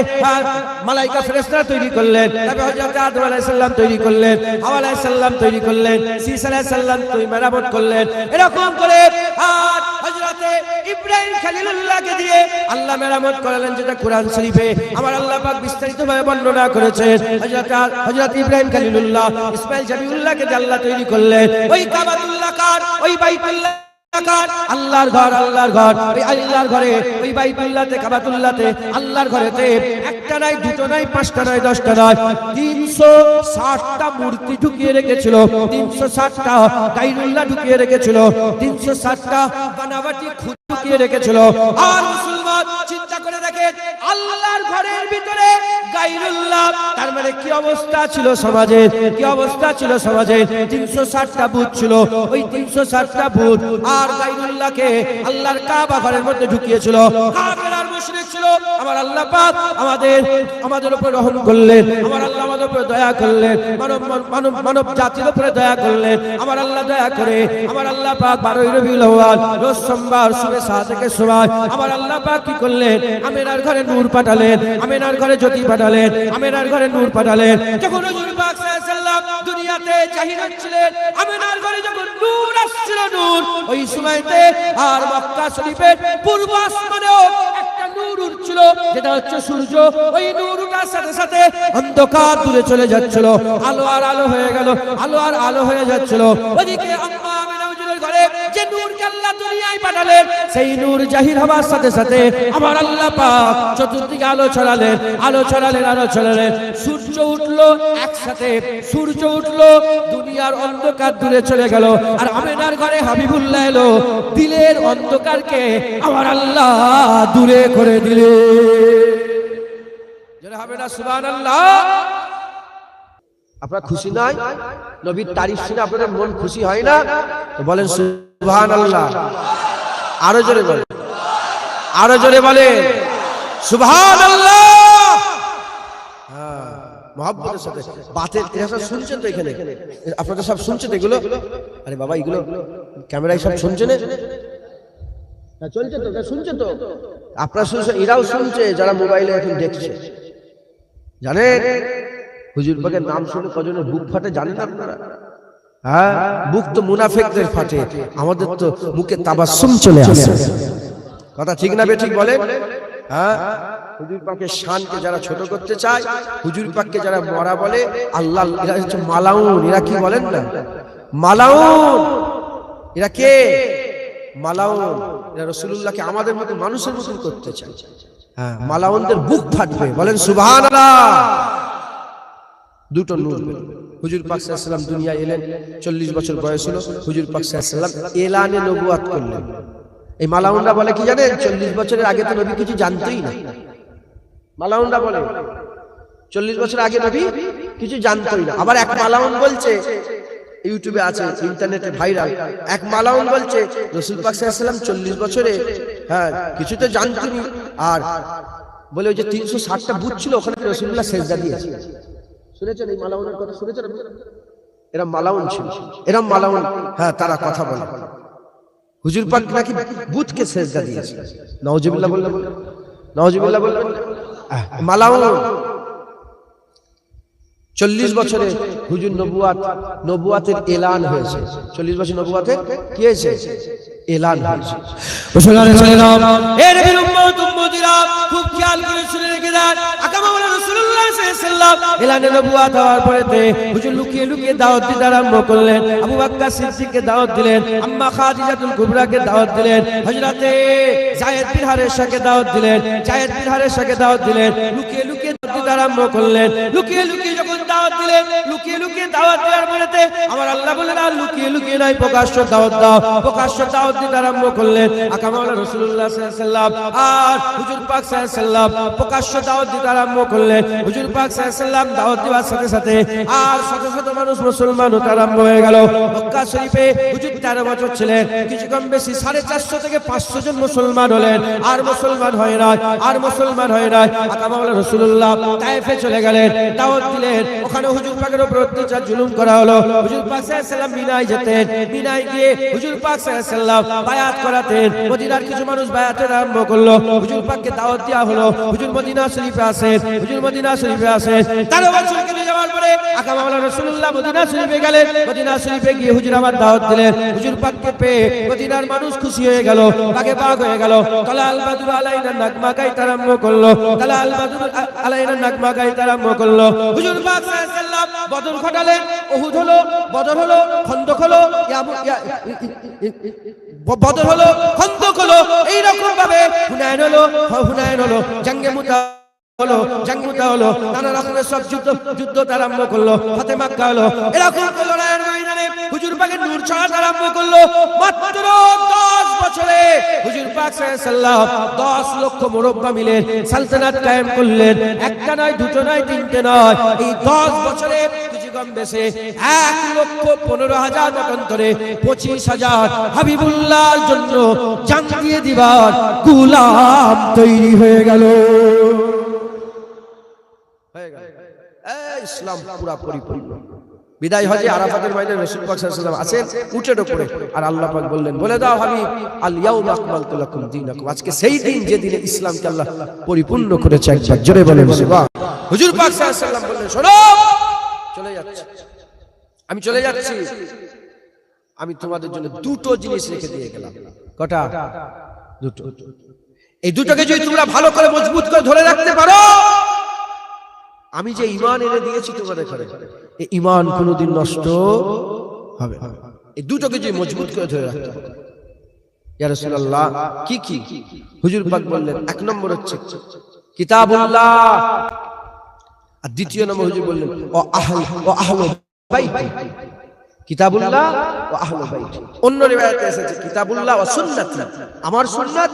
মালায়েকা ফেরেশতারা তৈরি করলেন, তারপর হযরতে আদম আলাইহিস সালাম তৈরি করলেন, হাওয়া আলাইহিস সালাম তৈরি করলেন, ঈসা আলাইহিস সালাম তৈরি মেরামত করলেন। এরকম করে আর হযরতে ইব্রাহিম খলিলুল্লাহকে দিয়ে আল্লাহ মেরামত করালেন, যেটা কোরআন শরীফে আমার আল্লাহ পাক বিস্তারিতভাবে বর্ণনা করেছেন। হযরত ইব্রাহিম খলিলুল্লাহ ইসমাঈল জাবিউল্লাহকে যে আল্লাহ তৈরি করলেন, ওই কাবাতুল্লাহ কার, ওই বাইতুল্লাহ আল্লাহর ঘর, আল্লাহর ঘর। ওই আল্লাহর ঘরে, ওই বাইতুল্লাহতে, কাবাতুল্লাহতে, আল্লাহর ঘরেতে একটা নাই, দুটো নাই, পাঁচটা নাই, 10টা নয়, 360টা মূর্তি ঢুকিয়ে রেখেছিল, 360টা গায়রুল্লাহ ঢুকিয়ে রেখেছিল, 360টা বানাবাটি খুদ ঢুকিয়ে রেখেছিল। আর মুসলমান চিন্তা করে দেখেন, আল্লাহর ঘরের ভিতরে গায়রুল্লাহ, তার মানে কি অবস্থা ছিল সমাজের, কি অবস্থা ছিল সমাজের। 360টা বুত ছিল, ওই 360টা বুত আর গায়রুল্লাহকে আল্লাহর কাবা ঘরের মধ্যে ঢুকিয়েছিল। কাফের আর মুশরিক ছিল। আমার আল্লাহ পাক আমাদের উপর রহম করলেন, আমার আল্লাহ আমাদের উপর দয়া করলেন, মানব জাতির উপরে দয়া করলেন। আমার আল্লাহ দয়া করে আমার আল্লাহ পাক 12ই রবিউল আউয়াল রোজ সোমবার সুবহে সাদেকের সময় আমার আল্লাহ পাক কি করলেন, আমিনার ঘরে নূর পাঠালেন, আমিনার ঘরে জ্যোতি পাঠালেন, আমিনার ঘরে নূর পাঠালেন। যখন হুজুর পাক সাল্লাল্লাহু আলাইহি ওয়াসাল্লাম দুনিয়াতে জাহির হচ্ছিলেন, আমিনার ঘরে যখন নূর আসছিল, নূর ওই সময়তে আর মক্কা শরীফের পূর্ব আসমানেও একটা নূর উঠছিল, যেটা হচ্ছে সূর্য। ওই নূর উঠার সাথে সাথে অন্ধকার দূরে চলে যাচ্ছিল, আলো আর আলো হয়ে গেল, আলো আর আলো হয়ে যাচ্ছিল। ওদিকে আম্মা আমিনা হুজুরের ঘরে যে নূরকে আল্লাহ দুনিয়ায় পাঠালেন, সেই নূর জাহির হওয়ার সাথে সাথে আমার আল্লাহ পাক চতুর্দিকে আলো ছড়ালেন, আলো ছড়ালেন, আলো ছড়ালেন। সূর্য উঠলো একসাথে, সূর্য উঠলো, দুনিয়ার অন্ধকার দূরে চলে গেল। আর আমিনার ঘরে হাবিবুল্লাহ এলো, দিলের অন্ধকারকে আমার আল্লাহ দূরে করে দিলে। যারা হবে না সুবহানাল্লাহ। আপনারা খুশি নয়? নবীর তারিফ শুনে আপনাদের মন খুশি হয় না? তো বলেন সুবহানাল্লাহ। আরো জোরে বলেন, আরো জোরে বলেন সুবহানাল্লাহ। হ্যাঁ, মহব্বতের সাথে। বাতের এরা শুনছেন তো এখানে? আপনারা সব শুনছেন এগুলো? আরে বাবা, এগুলো ক্যামেরায় সব শুনছেন? হ্যাঁ, চলছে তো, শুনছে তো। আপনারা শুনছেন, এরাও শুনছে যারা মোবাইলে এখন দেখছে। জানেন হুজুর পাকের নাম শুনে কজনের বুক ফাটে জানেন আপনারা? হ্যাঁ, বুক তো মুনাফিকদের ফাটে, আমাদের তো মুখে তাবাসসুম চলে আসে। কথা ঠিক না বেঠিক বলেন? হ্যাঁ, হুজুর পাকের শানকে যারা ছোট করতে চায়, হুজুর পাককে যারা মরা বলে, আল্লাহ এরা হচ্ছে মালাউন। এরা কি বলেন না? মালাউন। এরা কে? মালাউন। এরা রাসূলুল্লাহকে আমাদের মতো মানুষের মতো করতে চায়। হ্যাঁ, মালাউনদের বুক ফাটবে। বলেন সুবহানাল্লাহ। দুটো নূর। হুজুর পাক সাল্লাল্লাহু আলাইহি ওয়াসাল্লাম দুনিয়ায় এলেন, 40 বছর বয়স হলো। হুজুর পাক সাল্লাল্লাহু আলাইহি ওয়াসাল্লাম এলানে নবুয়ত করলেন। এই মালাউনরা বলে কি জানেন? 40 বছরের আগে তো নবী কিছু জানতেই না। মালাউনরা বলে 40 বছর আগে নবী কিছু জানতেই না। আবার এক মালাউন বলছে, ইউটিউবে আছে, ইন্টারনেটে ভাইরাল, এক মালাউন বলছে রাসূল পাক সাল্লাল্লাহু আলাইহি ওয়াসাল্লাম 40 বছরে হ্যাঁ কিছু তো জানতেনি। আর বলে ওই যে 360টা বুত ছিল, ওখানে রাসূলুল্লাহ সেজদা দিয়েছে। শুনেছেন এই মালাউনের কথা? শুনেছেন? এরা মালাউন ছিল, এরা মালাউন। হ্যাঁ, তারা কথা বলে হুজুর পাক নাকি বুতকে সেজদা দিয়েছে। নাউজুবিল্লাহ বললেন, নাউজুবিল্লাহ বললেন। মালাউন 40 বছরে হুজুর নবুয়াতের এলান হয়েছে। 40 বছর নবুয়াতের কি হয়েছে? এলান হয়েছে। মুসলমানের ছেলেরা, এর নবীর উম্মত উম্মতিরা খুব খেয়াল করে শুনে রেখে দেন। আকামা ওয়ালা রাসূলুল্লাহ সাল্লাল্লাহু আলাইহি ওয়াসাল্লাম এলানে নবুয়াত হওয়ার পরেতে হুজুর লুকিয়ে লুকিয়ে দাওয়াত দিতে আরম্ভ করলেন। আবু বকর সিদ্দিককে দাওয়াত দিলেন, আম্মা খাদিজাতুল কুবরাকে দাওয়াত দিলেন, হযরতে যায়েদ বিন হারেসাকে দাওয়াত দিলেন, যায়েদ বিন হারেসাকে দাওয়াত দিলেন। লুকিয়ে লুকিয়ে দাওয়াত দিতে আরম্ভ করলেন। লুকিয়ে লুকিয়ে যখন দাওয়াত দাওয়াত দিলেন, লুকিয়ে লুকিয়ে দাওয়াত দেওয়ার পরেতে আমার আল্লাহ বললেন আর লুকিয়ে লুকিয়ে নাই, প্রকাশ্য দাওয়াত দাও। প্রকাশ্য দাওয়াত দিতে আরম্ভ করলেন আকা মাওলানা রাসূলুল্লাহ সাল্লাল্লাহু আলাইহি ওয়াসাল্লাম। আর হুজুর পাক সাল্লাল্লাহু আলাইহি ওয়াসাল্লাম প্রকাশ্য দাওয়াত দিতে আরম্ভ করলেন। হুজুর পাক সাল্লাল্লাহু আলাইহি ওয়াসাল্লাম দাওয়াত দেওয়ার সাথে সাথে আর শত শত মানুষ মুসলমান হতে আরম্ভ হয়ে গেল। মক্কা শরীফে হুজুর 13 বছর ছিলেন, কিছু কম বেশি 450 থেকে 500 জন মুসলমান হলেন। আর মুসলমান হয় না, আর মুসলমান হয় না। আকা মাওলানা রাসূলুল্লাহ তায়েফে চলে গেলেন, দাওয়াত দিলেন। ওখানে হুজুর পাকের উপর অত্যাচার জুলুম করা হলো। হুজুর পাক সাল্লাল্লাহু আলাইহি ওয়াসাল্লাম মিনায় যেতেন, মিনায় গিয়ে হুজুর পাক সাল্লাল্লাহু আলাইহি ওয়াসাল্লাম বায়াত করাতেন। মদিনার কিছু মানুষ বায়াতের আরম্ভ করলো, হুজুর পাককে দাওয়াত দেওয়া হলো। হুজুর মদিনা শরীফে আসেন, হুজুর মদিনা শরীফে আসেন। 13 বছর কেটে যাওয়ার পরে আকা মাওলানা রাসূলুল্লাহ মদিনা শরীফে গেলেন। মদিনা শরীফে গিয়ে হুজুর আমার দাওয়াত দিলেন। হুজুর পাককে পেয়ে মদিনার মানুষ খুশি হয়ে গেল, বাগে বাগ হয়ে গেল। তালাল বাদরু আলাইনা নাগমা গাইতে আরম্ভ করলো, তালাল বাদরু আলাইনা নাগমা গাইতে আরম্ভ করলো। হুজুর পাক সাল্লাল্লাহু আলাইহি ওয়াসাল্লাম বদর ঘটালেন, উহুদ হলো, বদর হলো, খন্দক হলো, বদর হলো, খন্দক হলো, এই রকম ভাবে হুনাইন হলো, হুনাইন হলো, জঙ্গে মুতা হলো, জঙ্গে মুতা হলো, নানা রকমের সব যুদ্ধ আরম্ভ করলো। ফাতে মক্কা হলো, এরকম লড়াইয়ের ময়দানে হুজুর পাকের নূর ছড়াতে আরম্ভ করলো। মাত্র 10 বছরে হুজুর পাক সাল্লাল্লাহু আলাইহি ওয়াসাল্লাম 10 লক্ষ মুরব্বা মিলে সালতানাত কায়েম করলেন। একটা নয়, দুটো নয়, তিনটে নয়, এই 10 বছরে কম বেশি 1,15,000 মতান্তরে 25,000 হাবিবুল্লাহর জন্য জান দিয়ে দিবার গোলাম তৈরি হয়ে গেল। ইসলাম পুরা পরিপূর্ণ। বিদায় হজে আরাফাতের ময়দানে রাসূল পাক সাল্লাল্লাহু আলাইহি ওয়াসাল্লাম আছেন উটের উপরে, আর আল্লাহ পাক বললেন বলে দাও হাবিব আল ইয়াউমা আকমালতু লাকুম দীনাকুম, আজকে সেই দিন যে দিনে ইসলামকে আল্লাহ পরিপূর্ণ করেছে। একবার জোরে বলেন সুবহান। হুজুর পাক সাল্লাল্লাহু আলাইহি ওয়াসাল্লাম বললেন শোনো, চলে যাচ্ছি, আমি চলে যাচ্ছি, আমি তোমাদের জন্য দুটো জিনিস রেখে দিয়ে গেলাম। কটা? দুটো। এই দুটোকে যদি তোমরা ভালো করে মজবুত করে ধরে রাখতে পারো, আমি যে ঈমান এনে দিয়েছি তোমাদের ঘরে, এই ঈমান কোনোদিন নষ্ট হবে না। এই দুটোকে যদি মজবুত করে ধরে রাখতে পারো। ইয়া রাসূলুল্লাহ কি কি? হুজুর পাক বললেন 1 নম্বর হচ্ছে কিতাবুল্লাহ, আর দ্বিতীয় নম্বর হুজুর বললেন ও আহলু বাইত। কিতাবুল্লাহ ও আহলু বাইত। অন্য রিওয়ায়াতে এসেছে কিতাবুল্লাহ ও সুন্নাত, আমার সুন্নাত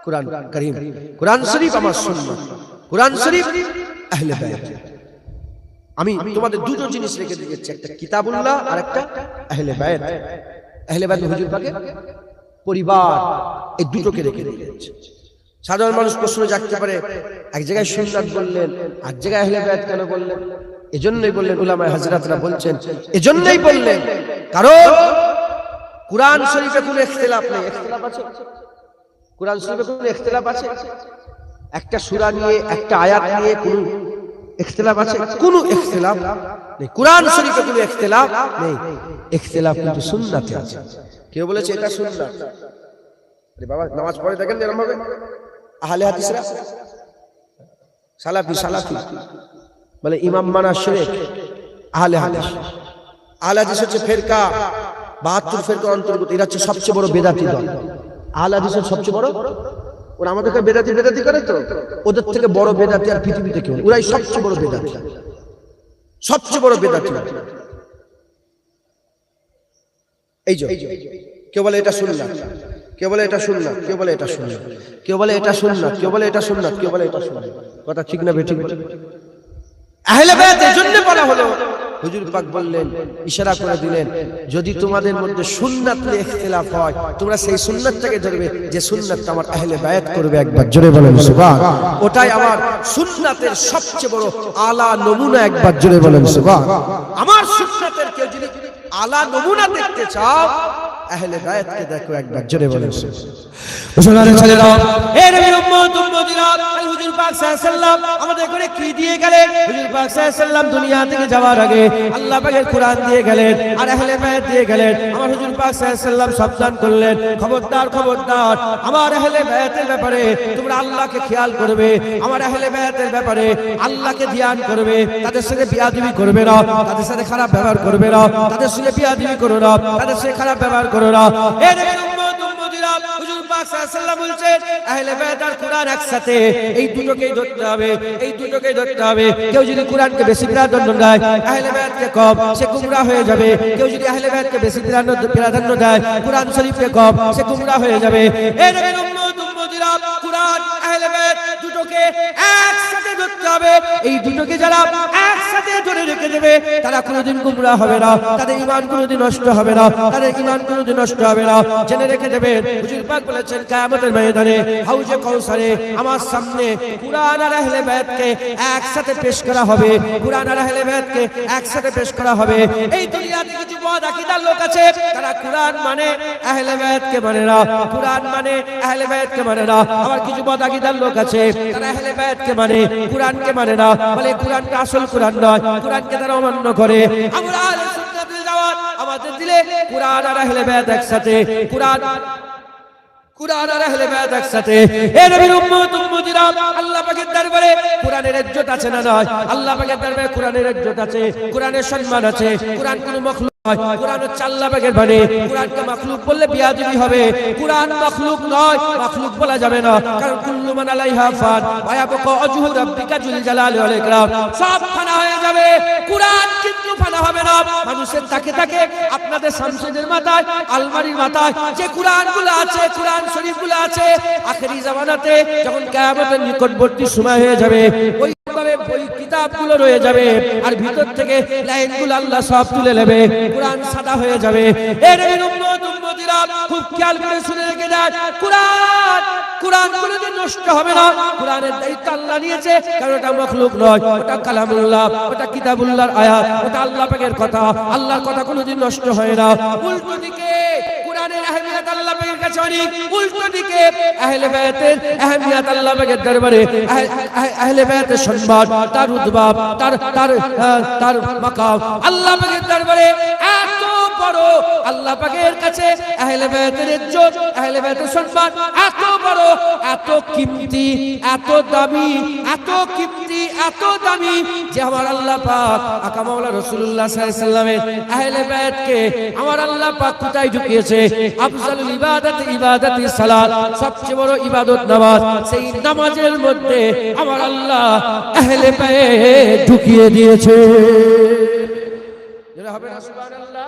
কুরআন কারীম, কুরআন শরীফ আমার সুন্নাত, কুরআন শরীফ আহলে বাইত। আমি তোমাদের দুটো জিনিস রেখে দিয়েছি, একটা কিতাবুল্লাহ আর একটা আহলে বাইত। আহলে বাইত হুজুর পাকের পরিবার, এই দুটোকে রেখে দিয়েছি। সাধারণ মানুষ প্রশ্ন জাগতে পারে, এক জায়গায় সুন্নাত বললেন, এক জায়গায় আহলে বাইত কেন বললেন? এজন্যই বললেন, উলামায়ে হযরতরা বলছেন এজন্যই বললেন কারণ কুরআন শরীফে কোনো ইখতিলাফ নেই। ইখতিলাফ আছে? কুরআন শরীফে কোনো ইখতিলাফ আছে? একটা সূরা নিয়ে, একটা আয়াত নিয়ে কোনো ইখতিলাফ আছে? কোনো ইখতিলাফ নেই। কুরআন শরীফে কোনো ইখতিলাফ নেই। ইখতিলাফ কিন্তু সুন্নাতে আছে। কেউ বলেছে এটা সুন্নাত, আরে বাবা নামাজ পড়ে দেখেন এরকম হবে। আহলে হাদিসরা সালাফি বলে ইমাম মানা শিরক। আহলে হাদিস, আহলে হাদিস হচ্ছে ফিরকা 72 ফিরকার অন্তর্গত। এরা হচ্ছে সবচেয়ে বড় বেদাতি দল। আহলে হাদিসের সবচেয়ে বড়, ওরা আমাদেরকে বেদাতি করে তো, ওদের থেকে বড় বেদাতি আর পৃথিবীতে কেউ নেই। ওরাই সবচেয়ে বড় বেদাতি, সবচেয়ে বড় বেদাতি। এই যে কেউ বলে এটা সুন্নাত, কেউ বলে এটা সুন্নাত, কেউ বলে এটা সুন্নাত, কেউ বলে এটা সুন্নাত, কেউ বলে এটা সুন্নাত, কেউ বলে এটা সুন্নাত। কথা ঠিক না বেঠিক? আহলে বাইত এজন্য বলা হলো, হুজুর পাক বললেন, ইশারা করে দিলেন, যদি তোমাদের মধ্যে সুন্নাতে ইখতিলাফ হয় তোমরা সেই সুন্নাতটাকে ধরবে যে সুন্নাতটা আমার আহলে বাইত করবে। একবার জোরে বলেন সুবহান। ওটাই আমার সুন্নাতের সবচেয়ে বড় আলা নমুনা। একবার জোরে বলেন সুবহান। আমার সুন্নাতের কেউ যদি আলা নমুনা দেখতে চাও, আহলে বাইতকে দেখো। একবার জোরে বলেন সুবহান। মুসলমানের ছেলেরা, হে নবীর উম্মত উম্মতিরা, হুজুর পাক সাল্লাল্লাহু আলাইহি ওয়াসাল্লাম আমাদের করে কি দিয়ে গেলেন? হুজুর পাক সাল্লাল্লাহু আলাইহি ওয়াসাল্লাম দুনিয়া থেকে যাওয়ার আগে আল্লাহ পাকের কুরআন দিয়ে গেলেন, আর আহলে বাইত দিয়ে গেলেন। আমার হুজুর পাক সাল্লাল্লাহু আলাইহি ওয়াসাল্লাম সাবধান করলেন, খবরদার খবরদার, আমার আহলে বাইতের ব্যাপারে তোমরা আল্লাহকে খেয়াল করবে, আমার আহলে বাইতের ব্যাপারে আল্লাহকে ধ্যান করবে, তাদের সাথে বিয়াদবি করবে না, তাদের সাথে খারাপ ব্যবহার করবে না, তাদের সাথে বিয়াদবি করো না, তাদের সাথে খারাপ ব্যবহার করো না। হে নবীর উম্মত উম্মতিরা, হুজুর পাক পাক সাল্লাল্লাহু আলাইহি ওয়াসাল্লাম বলছেন আহলে বায়াত আর কুরআন একসাথে, এই দুটোকেই ধরতে হবে, এই দুটোকেই ধরতে হবে। কেউ যদি কুরআনকে বেশি প্রাধান্য দেয়, আহলে বায়াতকে কম, সে গুমরাহ হয়ে যাবে। কেউ যদি আহলে বায়াতকে বেশি প্রাধান্য দেয়, কুরআন শরীফকে কম, সে গুমরাহ হয়ে যাবে। এই নবীর উম্মত উম্মতিরা কুরআন আহলে বায়াত দুটোকে একসাথে ধরতে হবে। এই দুটোকে যারা একসাথে ধরে রেখে দেবে তারা কোনোদিন গুমরাহ হবে না, তাদের ঈমান কোনোদিন নষ্ট হবে না, তাদের ঈমান কোনোদিন নষ্ট হবে না। জেনে রেখে দেবেন, হুজুর পাক বলেছেন কিয়ামতের ময়দানে হাউজে কাউসারে আমার সামনে কুরআন আর আহলে বায়াতকে একসাথে পেশ করা হবে, কুরআন আর আহলে বায়াতকে একসাথে পেশ করা হবে। এই দুনিয়াতে কিছু বদ আকীদার লোক আছে, তারা কুরআন মানে আহলে বায়াতকে মানে না, কুরআন মানে আহলে বায়াতকে মানে না। আবার কিছু বদ আকীদার লোক আছে, তারা আহলে বায়াতকে মানে, কুরআনকে মানে না, বলে কুরআনটা আসল কুরআন নয়, কুরআনকে তারা অমান্য করে। আমরা আহলে সুন্নাত ওয়াল জামাত আমাদের দিলে কুরআন আর আহলে বায়াত একসাথে, কুরআন আর আহলে বায়াত একসাথে। এ নবীর উম্মত উম্মতিরা আল্লাহ পাকের দরবারে কুরআনের ইজ্জত আছে না নয়? আল্লাহ পাকের দরবারে কুরআনের ইজ্জত আছে, কুরআনের সম্মান আছে। কুরআন কোনো মাখলুক নয়, কুরআন হচ্ছে আল্লাহ পাকের বাণী। কুরআনকে মাখলুক বললে বিয়াদবি হবে। কুরআন মাখলুক নয়, মাখলুক বলা যাবে না, কারণ কুল্লু মান আলাইহা ফান ওয়া ইয়াবকা ওয়াজহু রাব্বিকা যুল জালালি ওয়াল ইকরাম। সব ফানা হয়ে যাবে, কুরআন কিন্তু ফানা হবে না। মানুষের তাকে তাকে আপনাদের শামসুদের মাথায়, আলমারির মাথায় যে কুরআনগুলো আছে, কুরআন শরীফগুলো আছে, আখেরি জামানাতে যখন কিয়ামতের নিকটবর্তী সময় হয়ে যাবে, ওইভাবে বই কিতাবগুলো রয়ে যাবে, আর ভিতর থেকে লাইনগুলো আল্লাহ সব তুলে নেবে, কুরআন সাদা হয়ে যাবে। এর উম্মত উম্মতিরা খুব খেয়াল করে শুনে রেখে দেন, কুরআন কোনোদিন নষ্ট হবে না। কুরআনের দায়িত্ব আল্লাহ নিয়েছে, কারণ ওটা মাখলুক নয়, ওটা কালামুল্লাহ, ওটা কিতাবুল্লাহর আয়াত, ওটা আল্লাহ পাকের কথা। আল্লাহর কথা কোনোদিন নষ্ট হয় না। উল্টো দিকে কুরআনের আহমিয়ত আল্লাহ পাকের কাছে অনেক, উল্টো দিকে আহলে বায়াতের আহমিয়ত আল্লাহ পাকের দরবারে, আহলে বায়াতের সম্মান, তার রুতবা, তার মাকাম আল্লাহ পাকের দরবারে এত বড়। আল্লাহ পাকের কাছে আহলে বায়াতের ইজ্জত, আহলে বায়াতের সম্মান এত বড়, এত কিমতি, এত দামি, এত কিমতি, এত দামি যে আমার আল্লাহ পাক আকা মাওলা রাসূলুল্লাহ সাল্লাল্লাহু আলাইহি ওয়াসাল্লামের আহলে বায়াতকে আমার আল্লাহ পাক কোথায় ঢুকিয়েছে? আফজালুল ইবাদাতি ইবাদাতি সালাত, সবচেয়ে বড় ইবাদত নামাজ। সেই নামাজের মধ্যে আমার আল্লাহ আহলে বায়াত ঢুকিয়ে দিয়েছে। যারা হবে না সুবহানাল্লাহ।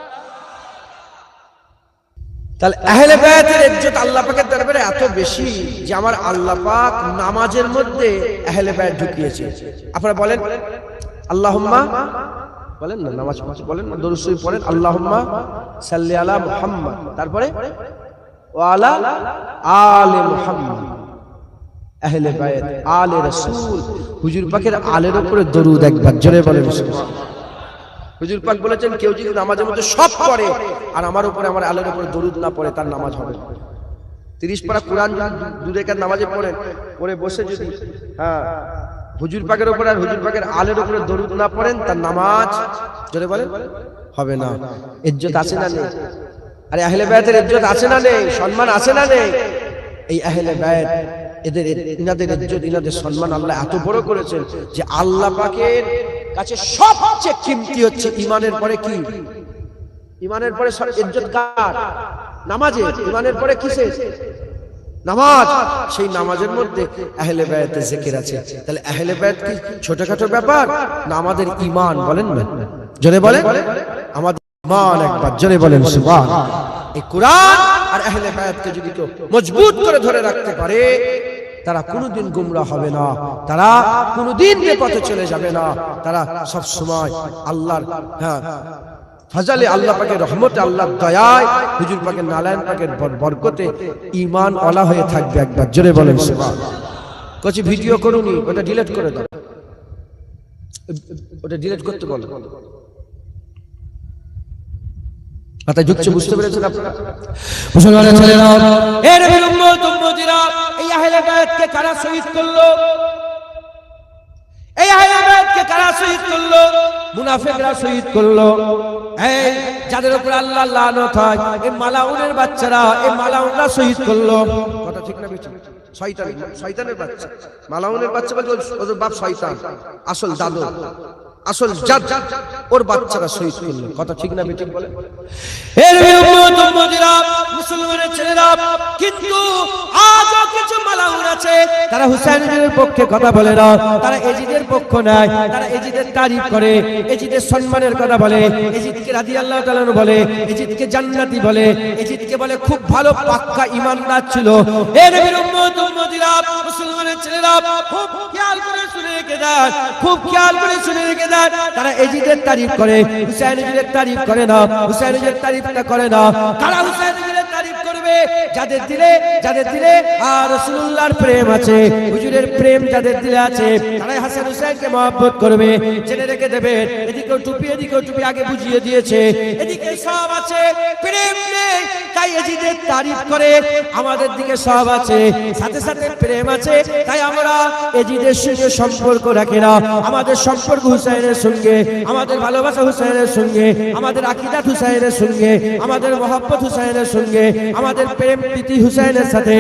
তাহলে আহলে বায়াতের ইজ্জত আল্লাহ পাকের দরবারে এত বেশি যে আমার আল্লাহ পাক নামাজের মধ্যে আহলে বায়াত ঢুকিয়েছে। আপনারা বলেন আল্লাহুম্মা, বলেন না, নামাজ বলেন না, দরুদ শরীফ পড়েন, আল্লাহুম্মা সাল্লি আলা মুহাম্মদ, তারপরে ওয়া আলা আলে মুহাম্মদ। আহলে বায়াত, আলে রাসূল, হুজুর পাকের আলের উপরে দরুদ একবার জোরে বলেন সুবহানাল্লাহ। হুজুর পাক বলেছেন কেউ যদি নামাজের মধ্যে সব পড়ে আর আমার উপরে, আমার আলের উপরে দরুদ না পড়ে, তার নামাজ হবে না। 30 পারা কুরআন দু রাকাত নামাজে পড়েন, পড়ে বসে যদি হুজুর পাকের উপরে আর হুজুর পাকের আলের উপরে দরুদ না পড়েন, তার নামাজ জোরে বলেন হবে না। ইজ্জত আছে না নেই? আরে আহলে বায়াতের ইজ্জত আছে না নেই? সম্মান আছে না নেই? এই আহলে বায়াত, এদের ইনাদের ইজ্জত, ইনাদের সম্মান আল্লাহ এত বড় করেছেন যে আল্লাহ পাকের কাছে সবচেয়ে কিমতি হচ্ছে ঈমানের পরে কি? ঈমানের পরে ইজ্জত কার? নামাজের। ঈমানের পরে কিসের? নামাজ। সেই নামাজের মধ্যে আহলে বায়াতের জিকির আছে। তাহলে আহলে বায়াত কি ছোটখাটো ব্যাপার না? আমাদের ঈমান, বলেন না জোরে বলেন, আমাদের ঈমান একবার জোরে বলেন সুবহানাল্লাহ। এই কুরআন আর আহলে বায়াতকে যদি কেউ মজবুত করে ধরে রাখতে পারে, তারা কোনোদিন গুমরাহ হবে না, তারা কোনোদিন বিপথে চলে যাবে না। তারা সব সময় আল্লাহর ফাজালে, আল্লাহ পাকের রহমতে, আল্লাহর দয়ায়, হুজুর পাকের নারায়ণ পাকের বরকতে ঈমান ওয়ালা হয়ে থাকবে। একবার জোরে বলেন সুবহানাল্লাহ। কিছু ভিডিও করুনি, ওটা ডিলিট করে দাও, ওটা ডিলিট করতে বলো। মাথায় ঢুকছে, বুঝতে পেরেছেন আপনারা? মুসলমানের ছেলেরা, এর নবীর উম্মত উম্মতিরা, এই আহলে বায়াতকে কারা শহীদ করলো? এই আহলে বায়াতকে কারা শহীদ করলো? মুনাফিকরা শহীদ করলো। এই যাদের উপর আল্লাহর লানত হয়, এই মালাউনের বাচ্চারা, এই মালাউনরা শহীদ করলো। কথা ঠিক না বেঠিক? শয়তান, শয়তানের বাচ্চা, মালাউনের বাচ্চা বলতে ওর বাপ শয়তান, আসল দাদু, আসল জাত, ওর বাচ্চারা শহীদ করলো। কথা ঠিক না বেঠিক বলে? এর উম্মত উম্মতিরা, মুসলমানের ছেলেরা, কিন্তু আজও কিছু মালাউন আছে তারা হুসাইনের পক্ষে কথা বলে না, তারা এজিদের পক্ষ নাই, তারা এজিদের তারিফ করে, এজিদের সম্মানের কথা বলে, এজিদকে রাদিয়াল্লাহু তাআলা বলে, এজিদকে জান্নাতি বলে, এজিদকে বলে খুব ভালো পাক্কা ঈমানদার ছিল। এ নবীর উম্মত উম্মতিরা, মুসলমানের ছেলেরা খুব খেয়াল করে শুনে রেখে দেন, খুব খেয়াল করে শুনে রেখে দেন, তারা এজিদের তারিফ করে, হুসাইনের তারিফ করে না, হুসাইনের তারিফটা করে না। কারা হুসাইনের তারিফ করবে? যাদের দিলে আর রাসূলুল্লাহর প্রেম আছে, হুজুরের প্রেম যাদের দিলে আছে, তারাই হাসান হুসাইনকে মহব্বত করবে। জেনে রেখে দেবেন, এদিকেও টুপি এদিকেও টুপি আগে বুঝিয়ে দিয়েছে, এদিকে সব আছে, প্রেম নেই তাই এজিদের তারিফ করে। আমাদের দিকে সব আছে, সাথে সাথে প্রেম আছে, তাই আমরা এজিদের সঙ্গে সম্পর্ক রাখি না। আমাদের সম্পর্ক হুসাইনের সঙ্গে, আমাদের ভালোবাসা হুসাইনের সঙ্গে, আমাদের আকীদাত হুসাইনের সঙ্গে, আমাদের মহব্বত হুসাইনের সঙ্গে, আমাদের প্রেম প্রীতি হুসাইনের সাথে।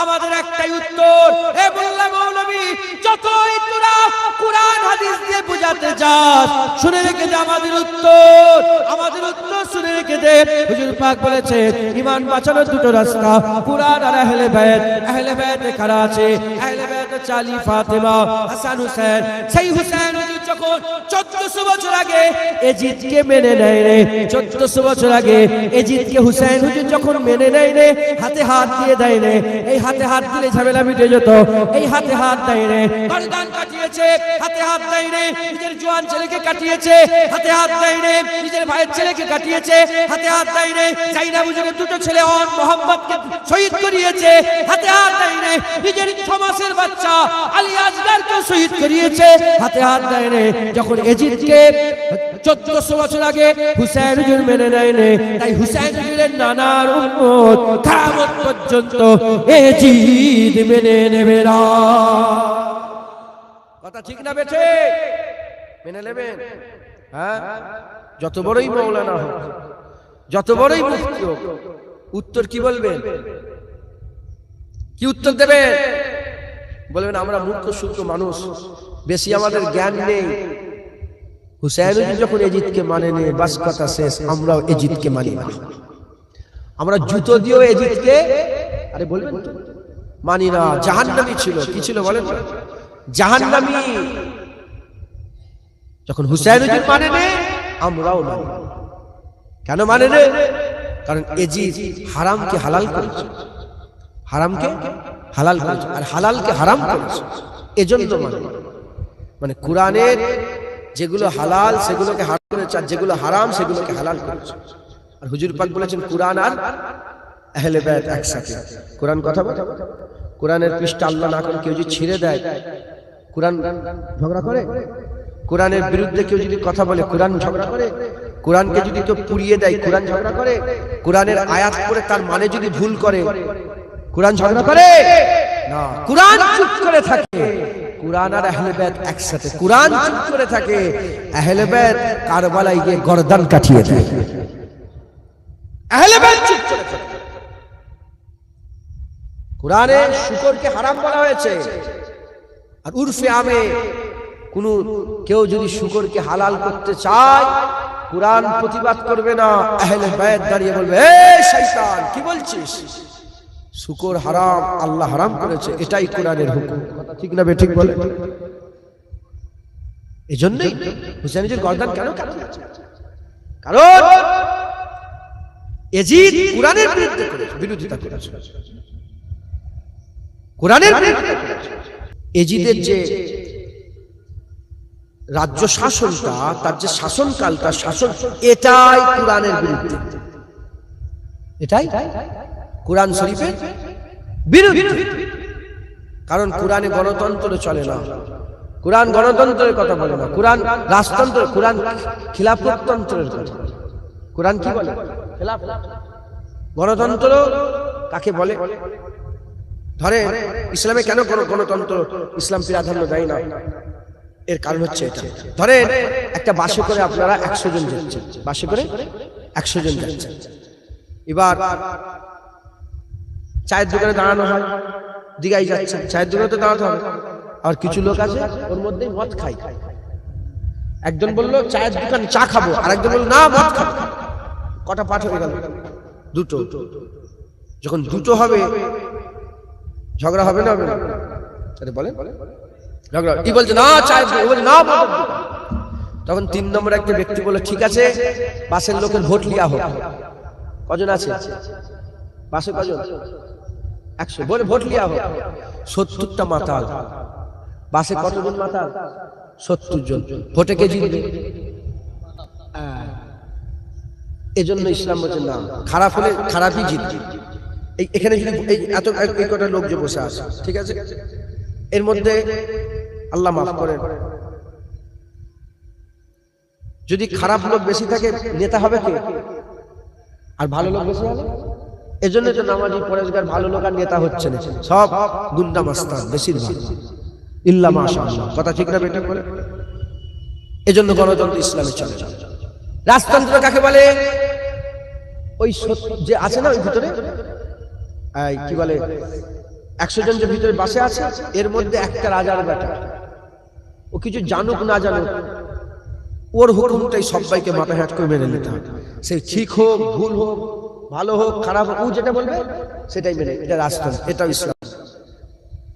আমাদের একটাই উত্তর, এ মোল্লা মৌলবী যতই তোরা কুরআন হাদিস দিয়ে বুঝাতে যাস, শুনে রেখে দে আমাদের উত্তর, আমাদের উত্তর শুনে রেখে দে। হুজুর পাক বলেছে ঈমান বাঁচানোর দুটো রাস্তা, কুরআন আর আহলে বাইত। আহলে বাইতে কারা আছে? আহলে বাইতে আলী, ফাতেমা, হাসান, হুসাইন। সেই হুসাইন হুজুর যখন 1400 বছর আগে এজিদকে মেনে নেয় রে, 1400 বছর আগে এজিদকে হুসাইন হুজুর যখন মেনে নেয় রে, হাতে হাত দিয়ে দেয় রে, এই হাতে হাত দিলে ঝামেলা মিটে যেত, এই হাতে হাত দেয় রে, গর্দান কাটিয়েছে, হাতে হাত দেয় রে, নিজের জওয়ান ছেলেকে কাটিয়েছে, হাতে হাত দেয় রে, নিজের ভাইয়ের ছেলেকে কাটিয়েছে, হাতে হাত দেয় রে, জাইনাব হুজুরের দুটো ছেলে অন মোহাম্মদকে শহীদ করিয়েছে, হাতে হাত দেয় রে, নিজের 6 মাসের বাচ্চা আলী আসগারকে শহীদ করিয়েছে, হাতে হাত দেয় রে। যখন এজিদকে 1400 বছর আগে হুসাইন হুজুর মেনে নেয় রে, তাই হুসাইন হুজুরের নানার উম্মত কিয়ামত পর্যন্ত এজিদ মেনে নেবে না। কথা ঠিক না বেঠে? মেনে নেবেন? হ্যাঁ, যত বড়ই মাওলানা হোক, যত বড়ই মুফতি হোক, উত্তর কি বলবেন? কি উত্তর দেবেন? বলবেন আমরা মূর্খ সূর্খ মানুষ, বেশি আমাদের জ্ঞান নেই। হুসাইন যখন এজিদকে মানে নে, বাস কথা শেষ, আমরাও এজিদকে মানি না। আমরা জুতো দিয়েও এজিদকে, আরে বলবেন মানি না। জাহান্নামী ছিল, কি ছিল বলেন? জাহান্নামী। যখন হুসাইন মানে নে, আমরাও মানি। কেন মানে নে? কারণ এজিদ হারামকে হালাল করেছে, হারামকে হালাল করেছে, আর হালালকে হারাম করেছে, এজন্য মানে কোরআনের যেগুলো হালাল সেগুলোকে হারাম করেছে, আর যেগুলো হারাম সেগুলোকে হালাল করেছে। আর হুজুর পাক বলেছেন কোরআন আর আহলে বাইত একসাথে। কোরআন কথা বলে, কোরআনের পৃষ্ঠা আল্লাহ না করে কেউ যদি ছিঁড়ে দেয়, কোরআন ঝগড়া করে? কোরআনের বিরুদ্ধে কেউ যদি কথা বলে, কোরআন ঝগড়া করে? কোরআনকে যদি কেউ পুড়িয়ে দেয়, কোরআন ঝগড়া করে? কোরআনের আয়াত করে তার মানে যদি ভুল করে, কোরআন ঝগড়া করে না। কোরআন চুপ করে থাকে, কোরআন আর আহলে বাইত একসাথে। কোরআন চুপ করে থাকে, আহলে বাইত কারবালায় গিয়ে গর্দান কাটিয়ে দেয়। আহলে বাইত চুপ করে থাকে। কোরআনে শুকরকে হারাম বলা হয়েছে, আর উরফে আমে কোন কেউ যদি শুকরকে হালাল করতে চায়, কোরআন প্রতিবাদ করবে না, আহলে বাইত দাঁড়িয়ে বলবে এই শয়তান কি বলছিস, শুকর হারাম, আল্লাহ হারাম করেছে, এটাই কোরআনের হুকুম। ঠিক না বেঠিক বলে? এজন্যই হুসাইনের গর্দান কেন কাটিয়েছে? কারণ এজিদ কোরআনের বিরুদ্ধে করেছে, বিরোধিতা করেছে, কোরআনের বিরুদ্ধে করেছে। এজিদের যে রাজ্য শাসনটা, তার যে শাসনকাল, তার শাসন এটাই কোরআনের বিরুদ্ধে, এটাই কোরআন শরীফের বিরুদ্ধে। কারণ কোরআনে গণতন্ত্র চলে না, কোরআন গণতন্ত্রের কথা বলে না, কোরআন রাজতন্ত্র, কোরআন খিলাফতন্ত্রের কথা। কোরআন কি বলে? গণতন্ত্র কাকে বলে? ধরে ইসলামে কেন গণতন্ত্র ইসলাম প্রাধান্য দেয় না? এর কারণ হচ্ছে এটা। ধরে একটা বাসে করে আপনারা 100 জন যাচ্ছেন, বাসে করে 100 জন যাচ্ছেন। এবার চায়ের দোকানে দাঁড়ানো হয়, দিঘায় যাচ্ছেন, চায়ের দোকানে তো দাঁড়াতে হবে। আর কিছু লোক আছে ওর মধ্যে মদ খায়। একজন বললো চায়ের দোকান চা খাবো, আর একজন বললো না মদ খাবো। কটা পাঠ হয়ে গেল? দুটো। যখন দুটো হবে ঝগড়া হবে না? বলেন ঝগড়া কি বলছে? না চাই বলে না। তখন 3 নম্বর একটা ব্যক্তি বলে, ঠিক আছে পাশের লোকের ভোট লিয়া হোক। কজন আছে পাশে? কজন? 100। বলে ভোট লিয়া হোক। 70টা মাতাল। বাসে কতজন মাতাল? 70 জন। ভোটে কে জিতবে? এজন্য ইসলাম বলছে না, খারাপ হলে খারাপই জিতবে। এখানে যদি এত কটা লোক যে বসে আছে, ঠিক আছে, এর মধ্যে আল্লাহ মাফ করেন, যদি খারাপ লোক বেশি থাকে নেতা হবে কে? আর ভালো লোক বেশি হবে। এজন্য তো নামাজি পরেশগার ভালো লোক আর নেতা হচ্ছে না, সব গুন্ডা মাস্তান বেশিরভাগ। ইল্লা মাশাআল্লাহ, কথা ঠিক না বেটা বলে? এজন্য গণতন্ত্র ইসলামে চলে। রাজতন্ত্র কাকে বলে? ওই যে আছে না ওই ভিতরে কি বলে 100 জন যে ভিতরে বাসে আছে, এর মধ্যে একটা রাজার বেটা, ও কিছু জানুক না জানুক ওর হুকুমটাই সবাইকে মাথা হাত করে মেনে নিতে হবে। সে ঠিক হোক ভুল হোক ভালো হোক খারাপ হোক, ও যেটা বলবে সেটাই মেনে। এটা রাজতন্ত্র, এটাও ইসলাম।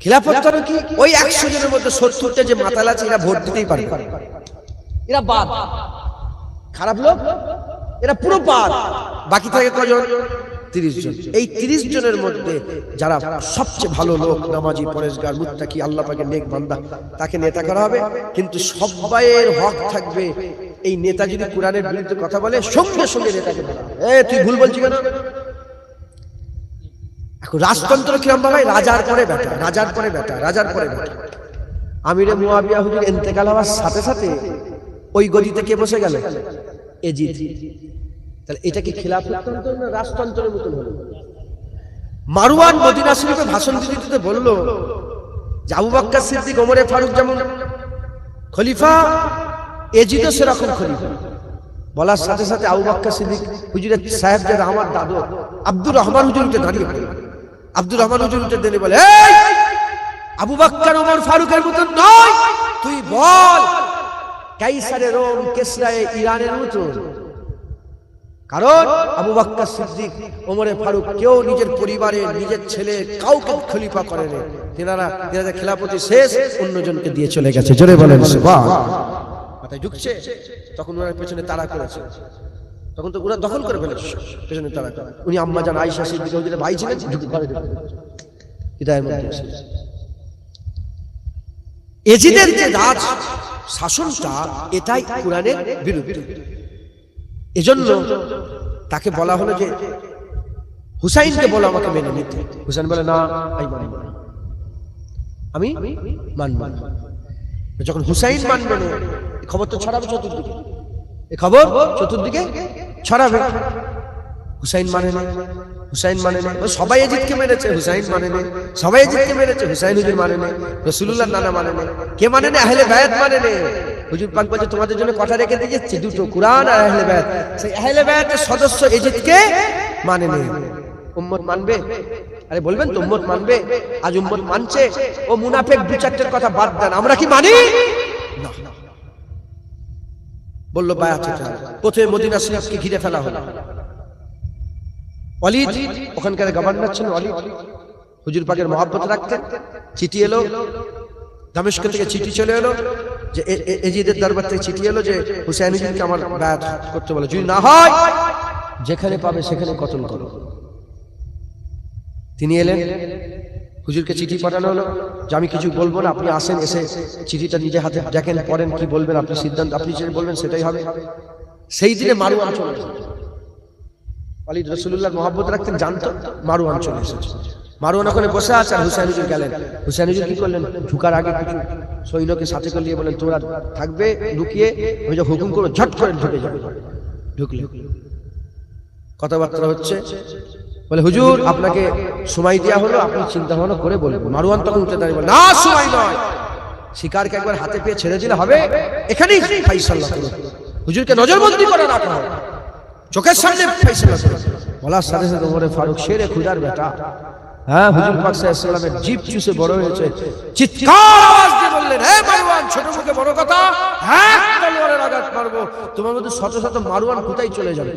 খিলাফত কি? ওই 100 জনের মধ্যে 70টা যে মাতাল আছে এরা ভোট দিতেই পারে, এরা বাদ। খারাপ লোক এরা পুরো বাদ। বাকি থাকে কজন? 30 জন। এই 30 জনের মধ্যে যারা সবচেয়ে ভালো লোক, নামাজি পরেশগার মুত্তাকি আল্লাহ পাকের নেক বান্দা, তাকে নেতা করা হবে। কিন্তু সবাইয়ের হক থাকবে, এই নেতা যদি কোরআনের বিরুদ্ধে কথা বলে সঙ্গে সঙ্গে নেতাকে বলা, তুই ভুল বলছিস কেন? এখন রাজতন্ত্র কিরম ভাবে? রাজার পরে বেটা, রাজার পরে বেটা, রাজার পরে বেটা। আমিরে মুয়াবিয়া হুজুর ইন্তেকাল হওয়ার সাথে সাথে ওই গদিতে কে বসে গেল? এজিদ। তাহলে এটা কি খিলাফতন্ত্র না রাজতন্ত্রের মতন হলো? মারওয়ান মদিনা শরীফে ভাষণ দিতে বলল যে আবু বকর সিদ্দিক ওমরে ফারুক যেমন খলিফা, এজিদও সেরকম খলিফা। বলার সাথে সাথে আবু বকর সিদ্দিক হুজুরের সাহেব যে আমার দাদু আব্দুর রহমান হুজুর উঠে দাঁড়িয়ে পড়ে। আব্দুর রহমান হুজুর উঠে দাঁড়িয়ে বলে, এই আবু বকর ওমর ফারুকের মতন নয়, তুই বল কাইসারে রোম কিসরায়ে ইরানের মতন। কারণ আবু বকর সিদ্দিক ওমরে ফারুক কেউ নিজের পরিবারে নিজের ছেলে কাউকে খলিফা করেন। তেনারা খেলাফতি শেষ অন্যজনকে দিয়ে চলে গেছে। জোরে বলেন সুবহান। মাথায় ঢুকছে? তখন ওনার পেছনে তাড়া করেছে, তখন তো ওরা দখল করে ফেলেছে, পেছনে তাড়া করে। উনি আম্মা জান আয়েশা সিদ্দিকা হুজুরের ভাই ছিলেন, ঘরে ঢুকে হৃদয়ের মধ্যে এজিদের যে রাজ শাসনটা, এটাই কোরআনের বিরুদ্ধে। এজন্য তাকে বলা হলো যে হুসাইনকে বলো আমাকে মেনে নিতে। হুসাইন বলে, না আমি মানব না। যখন হুসাইন মানবে না, খবর তো ছড়াবে চতুর্দিকে, এই খবর চতুর্দিকে ছড়াবে। হুসাইন মানে না, হুসাইন মানে না। সবাই এজিদকে মেনেছে, হুসাইন মানে না। সবাই এজিদকে মেনেছে, হুসাইন হুজুর মানে না। রাসূলুল্লাহর নানা মানে না। কে মানে না? আহলে বায়াত মানে না। হুজুর পাক বলে তোমাদের জন্য কথা রেখে দিয়েছি দুটো, কুরআন আর আহলে বায়াত। সেই আহলে বায়াতের সদস্য এজিদকে মানে না। উম্মত মানবে? আরে বলবেন তো উম্মত মানবে? আজ উম্মত মানছে। ও মুনাফিক দু চারটের কথা বাদ দেন, আমরা কি মানি না? বলল বায়াত হতে হবে। প্রথমে মদিনা শরীফকে ঘিরে ফেলা হলো। ওয়ালিদ ওখানকার গভর্নর ছিলেন। ওয়ালিদ হুজুর পাকের মহব্বত রাখতেন। চিঠি এলো দামেস্ক থেকে, চিঠি চলে এলো যে এজিদের দরবার থেকে চিঠি এলো যে হুসাইন হুজুরকে আমার বায়াত করতে বলে, যদি না হয় যেখানে পাবে সেখানে কতল করো। তিনি এলেন, হুজুরকে চিঠি পাঠানো হলো যে আমি কিছু বলবো না, আপনি আসেন, এসে চিঠিটা নিজে হাতে দেখেন, পড়েন, কি বলবেন আপনি সিদ্ধান্ত, আপনি যেটা বলবেন সেটাই হবে। সেই দিনে মারওয়ান চলে এসেছে। ওয়ালিদ রাসূলুল্লাহর মহব্বত রাখতেন, জানতো মারওয়ান চলে এসেছে। মারওয়ান ওখানে বসে আছে আর হুসাইন হুজুর গেলেন। হুসাইন হুজুর কি করলেন? ঢুকার আগে কিছু সৈন্যকে সাথে করে নিয়ে বলেন, তোমরা থাকবে লুকিয়ে, ওই যে হুকুম করো ঝট করে ঢুকে যাবে। ঢুকলে কথাবার্তা হচ্ছে, বলে হুজুর আপনাকে সময় দেওয়া হলো, আপনি চিন্তা ভাবনা করে বলবেন। মারওয়ান তখন উঠে দাঁড়িয়ে বলে, না সময় নয়, শিকারকে একবার হাতে পেয়ে ছেড়ে দিলে হবে, এখানেই ফাইসালা করুন। হুজুরকে নজরবন্দি করে রাখা হয়, চোখের সামনে ফাইসালা করুন। বলার সাথে সাথে ওমরে ফারুক শেরে খুদার বেটা, হ্যাঁ হুজুর পাক সাল্লাল্লাহু আলাইহি ওয়াসাল্লামের জিভ চুষে বড় হয়েছে, চিৎকার আওয়াজ দিয়ে বললেন, হে মারওয়ান, ছোট মুখে বড় কথা, হ্যাঁ তলোয়ারের আঘাত মারবো। তোমার মধ্যে শত শত মারওয়ান কোথায় চলে যাবে?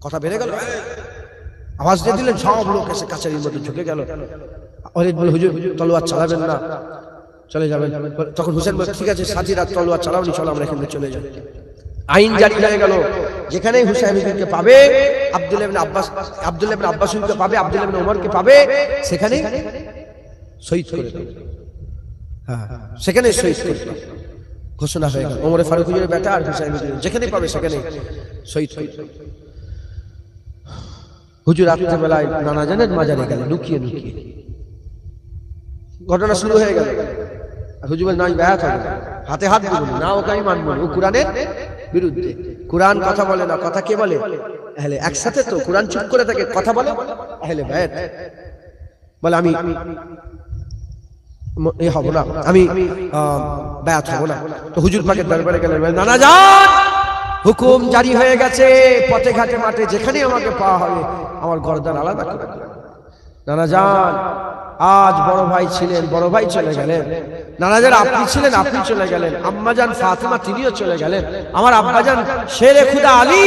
কথা বেড়ে গেল, আওয়াজ দিয়ে দিলেন, সব লোক এসে কাছারির মধ্যে ঝুঁকে গেল। ওলিদ বলে, হুজুর তলোয়ার চালাবেন না, চলে যাবেন। তখন হুসেন বলে, ঠিক আছে সাথীরা তলোয়ার চালাওনি, চলো আমরা এখান থেকে চলে যাই। আইন জারি হয়ে গেল, যেখানেই হুসাইন হুজুরকে পাবে, আব্দুল্লাহ ইবনে আব্বাস হুজুরকে পাবে, আব্দুল্লাহ ইবনে ওমরকে পাবে, সেখানেই শহীদ করে দেবে। হ্যাঁ, সেখানেই শহীদ করে দেবে ঘোষণা হয়ে গেল। ওমরে ফারুক হুজুরের বেটা আর হুসাইন হুজুর যেখানেই পাবে সেখানেই শহীদ হয়ে যাবে। হুজুর রাত্রেবেলায় নানা জানের মাজারে গেলেন, লুকিয়ে লুকিয়ে। ঘটনা শুরু হয়ে গেল। হুজুর বলে, না আমি বেয়াত হব না, হাতে হাত দিব না, ওকে আমি মানব না, ও কোরআনের বিরুদ্ধে। কোরআন কথা বলে না, কথা কে বলে? আহলে। একসাথে তো কোরআন চুপ করে থাকে, কথা বলে আহলে বায়াত। বলে আমি এই হব না, আমি বায়াত হব না। তো হুজুর পাকের দরবারে গেলেন, নানা জান হুকুম জারি হয়ে গেছে, পথে ঘাটে মাঠে যেখানে আমাকে পাওয়া হবে আমার গর্দান আলাদা করে দেবেন। নানা জান আজ বড় ভাই ছিলেন, বড় ভাই চলে গেলেন। নানা জান আপনি ছিলেন, আপনি চলে গেলেন। আম্মা জান ফাতেমা তিনিও চলে গেলেন। আমার আব্বা জান শেরে খুদা আলী,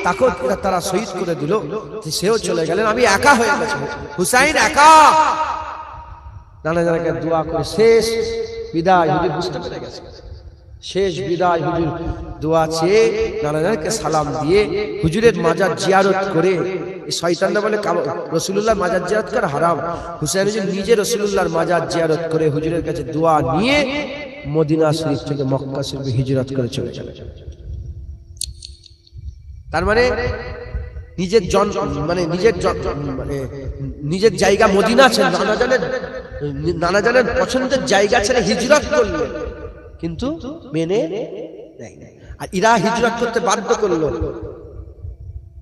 তাকে তারা শহীদ করে দিল, সেও চলে গেলেন। আমি একা হয়ে গেছি, হুসাইন একা। নানা জানকে দোয়া করে শেষ বিদায় হুজুর বুঝতে পেরে গেছে। শেষ বিদায় হুজুর দোয়া চেয়ে নানা জানকে সালাম দিয়ে হুজুরের মাজার জিয়ারত করে, শয়তানরা বলে রাসূলুল্লাহর মাজার জিয়ারত করা হারাম, হুসাইন হুজুর নিজে রাসূলুল্লাহর মাজার জিয়ারত করে হুজুরের কাছে দোয়া নিয়ে মদিনা শরীফ থেকে মক্কা শরীফে হিজরত করে চলে গেলেন। তার মানে নিজের জায়গা মদিনা ছিল, নানা জানের পছন্দের জায়গা ছেড়ে হিজরত করলেন, কিন্তু মেনে নেয় না। আর ইরা হিজরত করতে বাধ্য করলো,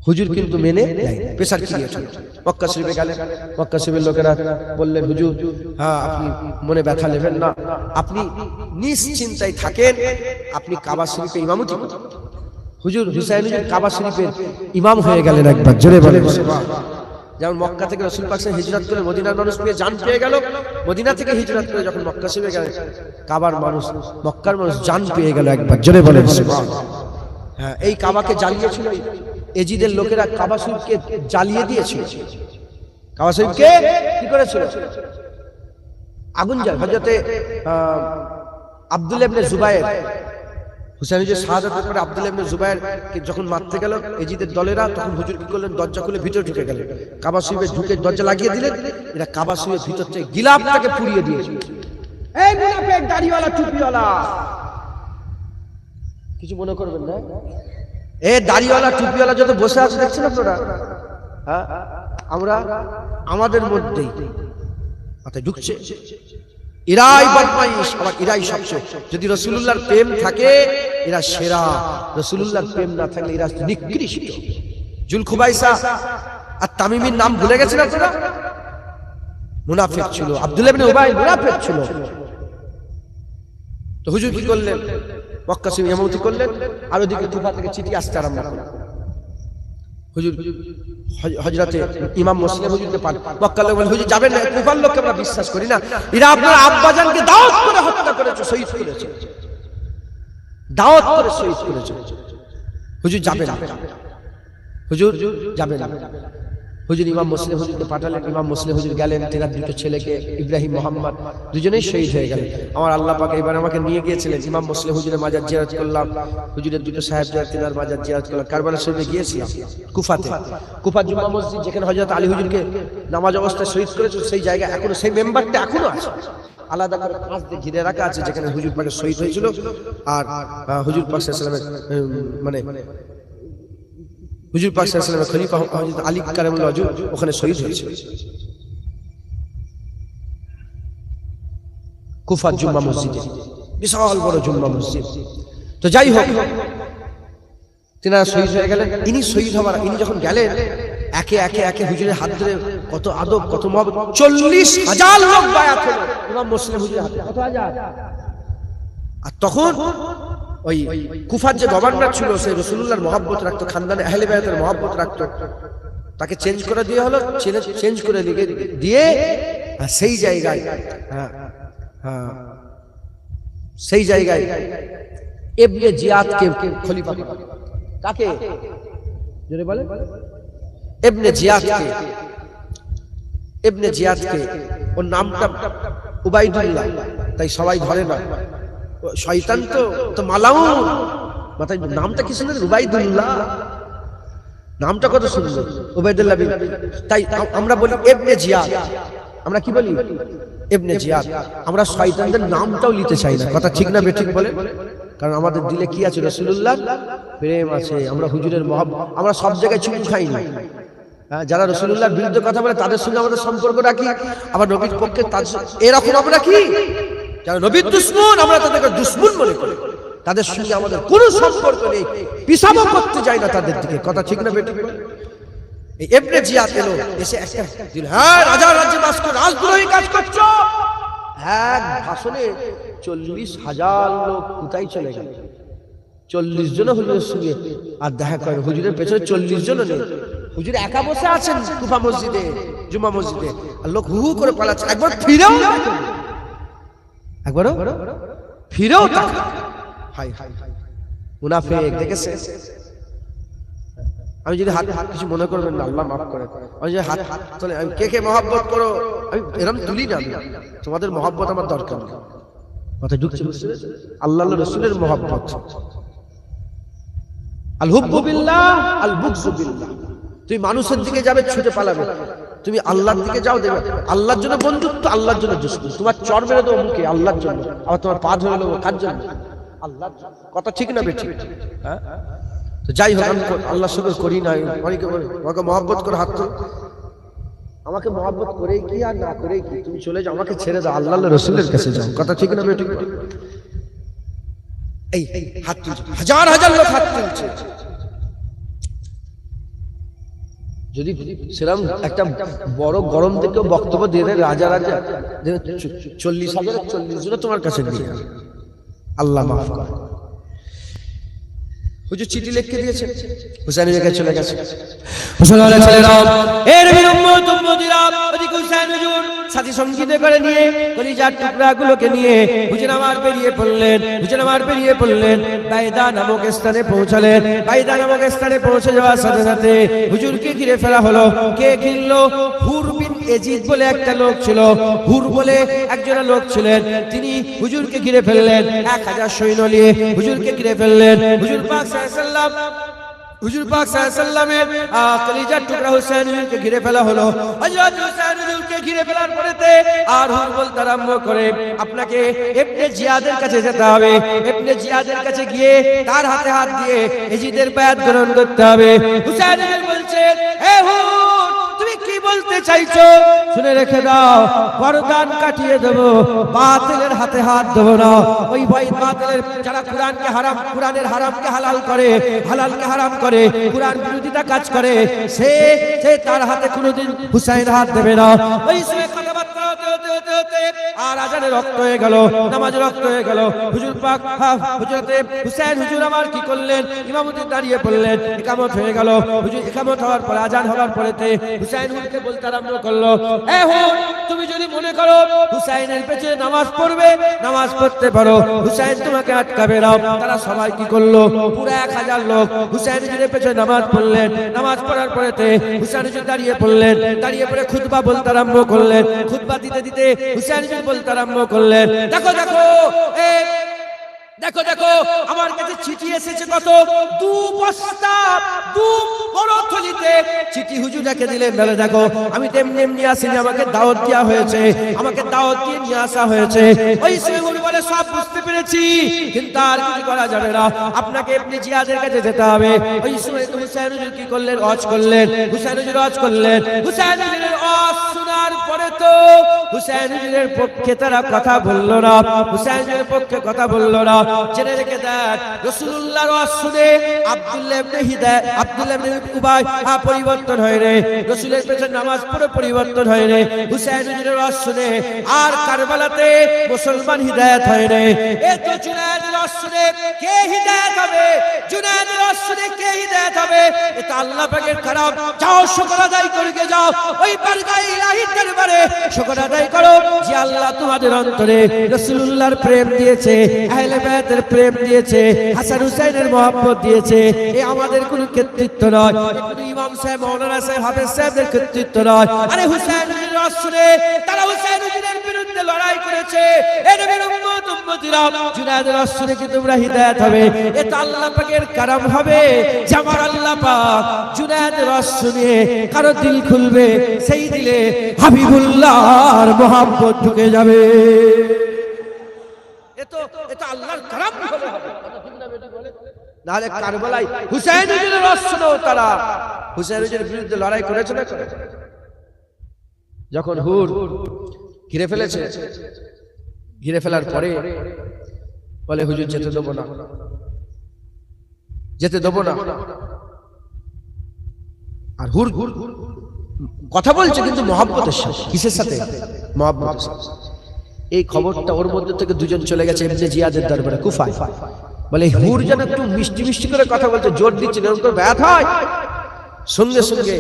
হুজুর কিন্তু মেনে নেয় না, প্রেসার ক্রিয়েশন। মক্কা শরীফে গেলেন, মক্কা শরীফের লোকেরা বললেন, হুজুর হ্যাঁ আপনি মনে ব্যথা নেবেন না, আপনি নিশ্চিন্তায় থাকেন, আপনি কাবা শরীফে ইমামতি করুন। হুজুর হুসাইন হুজুর কাবা শরীফের ইমাম হয়ে গেলেন একবার, জোরে বলেন। যেমন মক্কা থেকে রাসূল পাক হিজরত করে মদিনার মানুষ পেয়ে জান পেয়ে গেল, মদিনা থেকে হিজরত করে যখন মক্কা শরীফে গেলেন, কাবার মানুষ, মক্কার মানুষ জান পেয়ে গেল একবার, জোরে বলেন সুবহানাল্লাহ। হ্যাঁ, এই কাবাকে জ্বালিয়েছিল এজিদের লোকেরা, কাবা শরীফকে জ্বালিয়ে দিয়েছিল। কাবা শরীফকে কি করেছিল? আগুন জ্বাল। হযরতে আব্দুল্লাহ ইবনে জুবায়ের, হুসাইন হুজুর শাহাদাতের পরে আব্দুল্লাহ ইবনে জুবায়ের যখন মারতে গেল এজিদের দলেরা, তখন হুজুর কি করলেন? দরজা খুলে ভিতরে ঢুকে গেলেন, কাবা শরীফে ঢুকে দরজা লাগিয়ে দিলেন। এরা কাবা শরীফের ভিতর থেকে গিলাফটাকে পুড়িয়ে দিয়েছিল। এই মুনাফিক দাড়িওয়ালা টুপিওয়ালা, কিছু মনে করবেন না, এই দাড়িওয়ালা টুপিওয়ালা যত বসে আছে দেখছেন আপনারা, হ্যাঁ আমরা আমাদের মধ্যেই মাথায় ঢুকছে। এরাই বদমাইশ, আবার এরাই সবচেয়ে। যদি রাসূলুল্লাহর প্রেম থাকে এরা সেরা, রাসূলুল্লাহর প্রেম না থাকলে এরা নিকৃষ্ট। জুলখুবাইসা আর তামিমির নাম ভুলে গেছেন আপনারা? মুনাফিক ছিল। আব্দুল্লাহ ইবনে উবাই মুনাফিক ছিল। তো হুজুর কি করলেন? মক্কা শরীফে ইমামতি করলেন, আর ওদিকে কুফা থেকে চিঠি আসতে আরম্ভ করলেন। হুজুর হযরতে ইমাম মুসলিম হুজুরকে পান, মক্কার লোক বলে, হুজুর যাবেন না, কুফার লোককে আমরা বিশ্বাস করি না, এরা আপনার আব্বাজানকে দাওয়াত করে হত্যা করেছে, শহীদ করেছে, দাওয়াত করে শহীদ করেছে, হুজুর যাবেন না, হুজুর যাবেন না। হুজুর ইমাম মুসলিম হুজুরকে পাঠালেন, ইমাম মুসলিম হুজুর গেলেন, তেনার দুটো ছেলেকে ইব্রাহিম মোহাম্মদ দুজনেই শহীদ হয়ে গেলেন। আমার আল্লাহ পাক এবার আমাকে নিয়ে গিয়েছিলেন, ইমাম মুসলিম হুজুরের মাজার জিয়ারত করলাম, হুজুরের দুটো সাহেবজাদা তেনার মাজার জিয়ারত করলাম। কারবালা শরীফে গিয়েছিলাম, কুফাতে, কুফা জুম্মা মসজিদ যেখানে হযরত আলী হুজুরকে নামাজ অবস্থায় শহীদ করেছে, সেই জায়গা এখনো, সেই মেম্বারটা এখনো আছে, আলাদা করে কাঁচ দিয়ে ঘিরে রাখা আছে, যেখানে হুজুর পাকে শহীদ হয়েছিল। আর হুজুর পাক সাল্লাল্লাহু আলাইহি ওয়াসাল্লামের মানে হুজুর পাক সাল্লাল্লাহু আলাইহি ওয়াসাল্লামের খলিফা হযরত আলী কারামুল্লাহ ওয়াজহ ওখানে শহীদ হয়েছে। কুফা জুম্মা মসজিদে, বিশাল বড় জুম্মা মসজিদ। তো যাই হোক, তিনারা শহীদ হয়ে গেলেন। ইনি শহীদ হবার, ইনি যখন গেলেন, একে একে একে হুজুরের হাত ধরে কত আদব, কত মহব্বত, 40,000 লোক বায়াত হলো ইমাম মুসলিম হুজুরের হাতে। কত হাজার? আর তখন ওই কুফার যে গভর্নর ছিল, সে রাসূলুল্লাহর মহব্বত রাখতো, খানদানে আহলে বায়াতের মহব্বত রাখতো, তাকে চেঞ্জ করে দিয়ে হলো, চেঞ্জ করে দিয়ে সেই জায়গায়, সেই জায়গায় ইবনে জিয়াদকে খলিফা। কাকে? জোরে বলে। ইবনে জিয়াদকে ওর নামটা উবাইদুল্লাহ, তাই সবাই ধরে না, শয়তান তো মালাউন, মাথায় নামটা কি সুন্দর, উবাইদুল্লাহ, নামটা কত সুন্দর, উবাইদুল্লাহ। তাই আমরা বলি ইবনে জিয়াদ, আমরা কি বলি ইবনে জিয়াদ। আমরা শয়তানদের নামটাও নিতে চাই না, কথা ঠিক না বেঠিক বলে? কারণ আমাদের দিলে কি আছে, রাসূলুল্লাহ প্রেম আছে, আমরা হুজুরের মহব্বত, আমরা সব জায়গায় চুমু খাই না। যারা রাসূলুল্লাহর বিরুদ্ধে কথা বলে তাদের সঙ্গে আমাদের সম্পর্ক রাখি, আবার নবীর পক্ষে এরকম আমরা কি, যারা নবীর দুশমন আমরা তাদেরকে দুশমন মনে করি, তাদের সঙ্গে আমাদের কোনো সম্পর্ক নেই, পিছাবো করতে যাই না তাদের দিকে, কথা ঠিক না বেঠিক? এই ইবনে জিয়াদ এলো, এসে একটা দিল, হ্যাঁ রাজা রাজ্যে বাস করে রাজদ্রোহী কাজ করছো, এক ভাষণে 40,000 লোক কোথায় চলে গেল। 40 জন হুজুরের সঙ্গে আর দেখা করে, হুজুরের পেছনে 40 জন নেই, হুজুর একা বসে আছেন কুফা মসজিদে, জুমা মসজিদে, আর লোক হু হু করে পালাচ্ছে, একবার ফিরেও হাই হাই মুনাফিক, দেখেছে? আমি যদি হাত কিছু মনে করবেন না, আল্লাহ মাফ করে, আমি যদি হাত চলে, আমি কে মহব্বত করো, আমি এরকম তুলি না, তোমাদের মহব্বত আমার দরকার নেই, কথা ঢুকছে, আল্লাহ রাসূলের মহব্বত, আল হুব্বু বিল্লাহ আল বুগযু বিল্লাহ। তুমি মানুষের দিকে যাবে ছুটে পালাবে, তুমি আল্লাহর দিকে যাও, দেবে আল্লাহর জন্য বন্ধুত্ব, আল্লাহর জন্য দুশমন। তোমার চর মেরে দেবো মুখে আল্লাহর জন্য, আবার তোমার পা ধরে নেবো কার জন্য, আল্লাহর জন্য, কথা ঠিক না বেঠিক? হ্যাঁ, তো যাই হোক, আমি আল্লাহর শুকর করি না, অনেকে বলে আমাকে মহব্বত করে হাত তোল, আমাকে মহব্বত করেই কি আর না করেই কি, তুমি চলে যাও, আমাকে ছেড়ে দাও, আল্লাহ রাসূলের কাছে যাও, কথা ঠিক না বেঠিক? এই হাত তুলছে, হাজার হাজার লোক হাত তুলছে। যদি সেরকম একটা বড় গরম দেখেও বক্তব্য দিয়ে দেয়, রাজা 40,000 40 জন তোমার কাছে দিয়ে, আল্লাহ মাফ করে। হুজুর চিঠি লিখে দিয়েছে, হুসাইনের কাছে চলে গেছে, মুসলমানের ছেলেরা এর বিরম্মত উম্মতিরা ওদিকে হুসাইন হুজুর সাথী সঙ্গীতে করে নিয়ে কলিজার টুকরাগুলোকে নিয়ে হুজুর আমার বেরিয়ে পড়লেন, বাইদা নামক স্থানে পৌঁছালেন। বাইদা নামক স্থানে পৌঁছে যাওয়ার সাথে সাথে হুজুরকে ঘিরে ফেলা হলো। কে ঘিরলো? হুর বিন এজিদ বলে একটা লোক ছিল, হুর বলে একজন লোক ছিলেন, তিনি হুজুরকে ঘিরে ফেললেন, 1000 সৈন্য নিয়ে হুজুরকে ঘিরে ফেললেন। হুজুর পাক সাল্লাল্লামের কলিজার টুকরা হুসাইন হুজুরকে ঘিরে ফেলা হলো। হযরত হুসাইন হুজুরকে ঘিরে ফেলার পরেতে আর হুর বলতে আরম্ভ করে, আপনাকে ইবনে জিয়াদের কাছে যেতে হবে, ইবনে জিয়াদের কাছে গিয়ে তার হাতে হাত দিয়ে এজিদের বায়াত গ্রহণ করতে হবে। হুসাইন হুজুর বলছে, হে হুর, তুমি কি বলতে চাইছো? শুনে রেখে দাও, গর্দান কাটিয়ে দেব, বাতিলের হাতে হাত দেব না। ওই বাতিলের যারা কুরআনের হারামকে হালাল করে, হালালকে হারাম করে, কুরআন বিরোধিতা কাজ করে, সে তার হাতে কোনোদিন হুসাইন হাত দেবে না। ওই সময় কথাবার্তা হতে আর আজানে রক্ত হয়ে গেল, নামাজে রক্ত হয়ে গেল। হুজুর পাক হুজরতে হুসাইন হুজুর আমার কি করলেন? ইমামতি দাঁড়িয়ে পড়লেন, ইকামত হয়ে গেল। হুজুর ইকামত হওয়ার পরে, আজান হওয়ার পরেতে হুসাইন হুজুরকে বলতে আরম্ভ করলো, এ হুর, তুমি যদি মনে করো হুসাইনের পেছনে নামাজ পড়বে, নামাজ পড়তে পারো, হুসাইন তোমাকে আটকাবে না। তারা সবাই কি করলো? পুরো 1000 লোক হুসাইন হুজুরের পেছনে নামাজ পড়লেন। নামাজ পড়ার পরেতে হুসাইন হুজুর দাঁড়িয়ে পড়লেন, দাঁড়িয়ে পড়ে খুতবা বলতে আরম্ভ করলেন। খুতবা দিতে দিতে হুসাইন হুজুর বলতে আরম্ভ করলেন, দেখো আমার কাছে চিঠি এসেছে, কত 2 বস্তা, 2 বড় থলিতে চিঠি হুজুর রেখে দিলেন। বলে, দেখো আমি তেমনি এমনি আসিনি, আমাকে দাওয়াত দেওয়া হয়েছে, আমাকে দাওয়াত দিয়ে নিয়ে আসা হয়েছে। ওই সময় উনি বলে, সব বুঝতে পেরেছি, কিন্তু আর কিছু করা যাবে না, আপনাকে ইবনে জিয়াদের কাছে যেতে হবে। ওই সময় হুসাইন হুজুর কি করলেন? ওয়াজ করলেন। হুসাইন হুজুর ওয়াজ করলেন। হুসাইন হুজুরের ওয়াজ শোনার পরে তো হুসাইন হুজুরের পক্ষে তারা কথা বলল না, হুসাইন হুজুরের পক্ষে কথা বলল না। জেনে রেখে দেন, রাসূলুল্লাহর ওয়াজ শুনে আব্দুল্লাহ ইবনে উবাই পরিবর্তন হয় রে, রাসূলের পেছনে নামাজ পড়ে পরিবর্তন হয় রে। হুসাইন হুজুরের ওয়াজ শুনে আর কারবালাতে মুসলমান হিদায়াত হয় রে। এই তো জুনায়েদের ওয়াজ শুনে কে হিদায়াত হবে? জুনায়েদের ওয়াজ শুনে কে হিদায়াত হবে? এটা আল্লাহ পাকের কালাম। যাও শুকর আদায় করে যাও, ওই বারগাহ ইলাহিতে দরবারে শুকর আদায় করো যে আল্লাহ তোমাদের অন্তরে রাসূলুল্লাহর প্রেম দিয়েছে, আহলে বায়তের প্রেম দিয়েছে, হাসান হুসাইনের মহব্বত দিয়েছে। এই আমাদের কোনো কর্তৃত্ব নয়, কোনো ইমাম সাহেব, মাওলানা সাহেব, হাফেজ সাহেবদের কর্তৃত্ব নয়। আরে হুসাইনের রাসূলে তারা হুসাইন হুজুরের বিরুদ্ধে লড়াই করেছে। এ নবীর উম্মত উম্মতিরা, জুনায়েদের রাসূলে কি তোমরা হিদায়াত হবে? এটা আল্লাহ পাকের কারাম হবে যে আমার আল্লাহ পাক জুনায়েদের রাসূলে কারো দিল খুলবে, সেই দিলে হাবিবুল্লাহর মহব্বত ঢুকে যাবে। এটা আল্লাহর কারাম হবে। নাহলে কারবালায় হুসাইন হুজুরের রাসূলও তারা হুসাইন হুজুরের বিরুদ্ধে লড়াই করেছে না? যখন হুর ঘিরে ফেলেছে, ঘিরে ফেলার পরে বলে হুজুর যেতে দেবো না, যেতে দেবো না। আর হুর কথা বলছে কিন্তু মহব্বতের সাথে। কিসের সাথে? মহব্বতের সাথে। এই খবরটা ওর মধ্যে থেকে দুজন চলে গেছে ইবনে জিয়াদের দরবারে কুফায়। বলে হুর যেন একটু মিষ্টি মিষ্টি করে কথা বলছে, জোর দিচ্ছে, এরকম করে ব্যাথ হয়। সঙ্গে সঙ্গে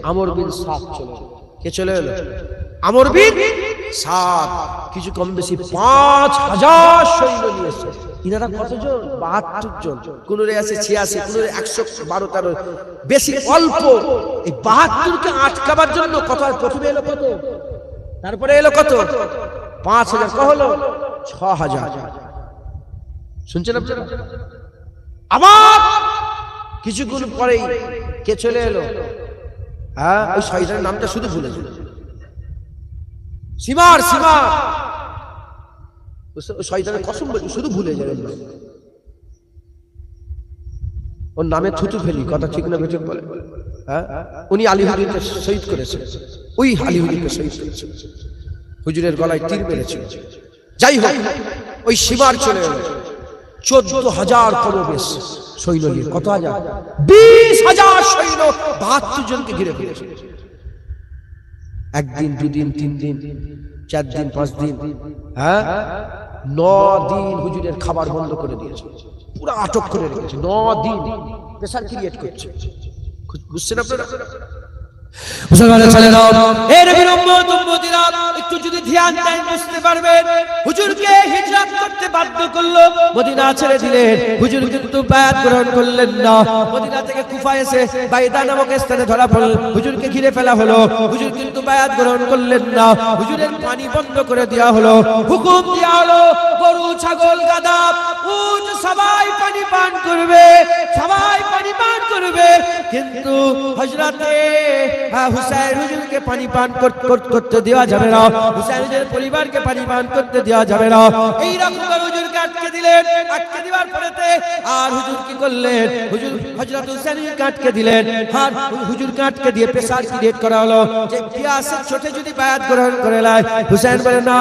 আমর বিন সাদ চলে এলো। কে চলে এলো? আমর বিন সাদ। কিছু কম বেশি 5000 সৈন্য নিয়ে এসেছে। ইনারা কতজন? 72 জন। কোন রে আছে 86, কোন রে 112 বেশি অল্প। এই 72 কে আটকাবার জন্য কত? প্রথমে এলো কত, তারপরে এলো কত? 5000। কত হলো? 6000। শুনছেন আপনারা? আবার কিছুক্ষণ পরেই কে চলে এলো? হ্যাঁ, ওই শয়তানের নামটা শুধু ভুলে গেল। সিমার, সিমার। শয়তানের কসম বলছি, শুধু ভুলে যাবেন না। ওর নামে থুতু ফেলি, কথা ঠিক না বেঠিক বলে। হ্যাঁ, উনি আলী হুজুরকে শহীদ করেছেন। ওই আলী হুজুরকে শহীদ করেছেন, হুজুরের গলায় তীর মেরেছিল। যাই হোক, ওই সিমার চলে এলো 14000 প্রবেশ সৈন্য নিয়ে। কত হাজার? 20000 সৈন্য 72 জনকে ঘিরে ফেলেছে। একদিন, দুদিন, 3 দিন, 4 দিন, 5 দিন, হ্যাঁ 9 দিন হুজুরের খাবার বন্ধ করে দিয়েছে, পুরো আটক করে রেখেছে। 9 দিন প্রেসার ক্রিয়েট করছে। বুঝছেন আপনারা? মুসলমানের ছেলেরা, এর নবীর উম্মত উম্মতিরা, একটু যদি ধ্যান দেন বুঝতে পারবেন। হুজুরকে হিজরত করতে বাধ্য করলো, মদিনা ছেড়ে দিলেন। হুজুর কিন্তু বায়াত গ্রহণ করলেন না। মদিনা থেকে কুফায় এসে বাইদা নামক স্থানে ধরা পড়ল, হুজুরকে ঘিরে ফেলা হলো। হুজুর কিন্তু বায়াত গ্রহণ করলেন না। হুজুরের পানি বন্ধ করে দেওয়া হলো, হুকুম দেওয়া হলো গরু, ছাগল, গাধা, উট সবাই পানি পান করবে, সবাই পানি পান করবে। কিন্তু হযরতে হুসাইন হুজুরকে পানি পান করতে দেওয়া যাবে না, হুসাইন হুজুরের পরিবারকে পানি পান করতে দেওয়া যাবে না। এই রকম হুজুরকে আটকে দিলেন। আটকে দেওয়ার পরেতে আর হুজুর কি করলেন? হুজুর হযরত হুসাইনকে আটকে দিলেন। আর হুজুরকে আটকে দিয়ে প্রেসার ক্রিয়েট করা হলো যে পিয়াসের চোটে যদি বায়াত গ্রহণ করে লাই। হুসাইন বলে না,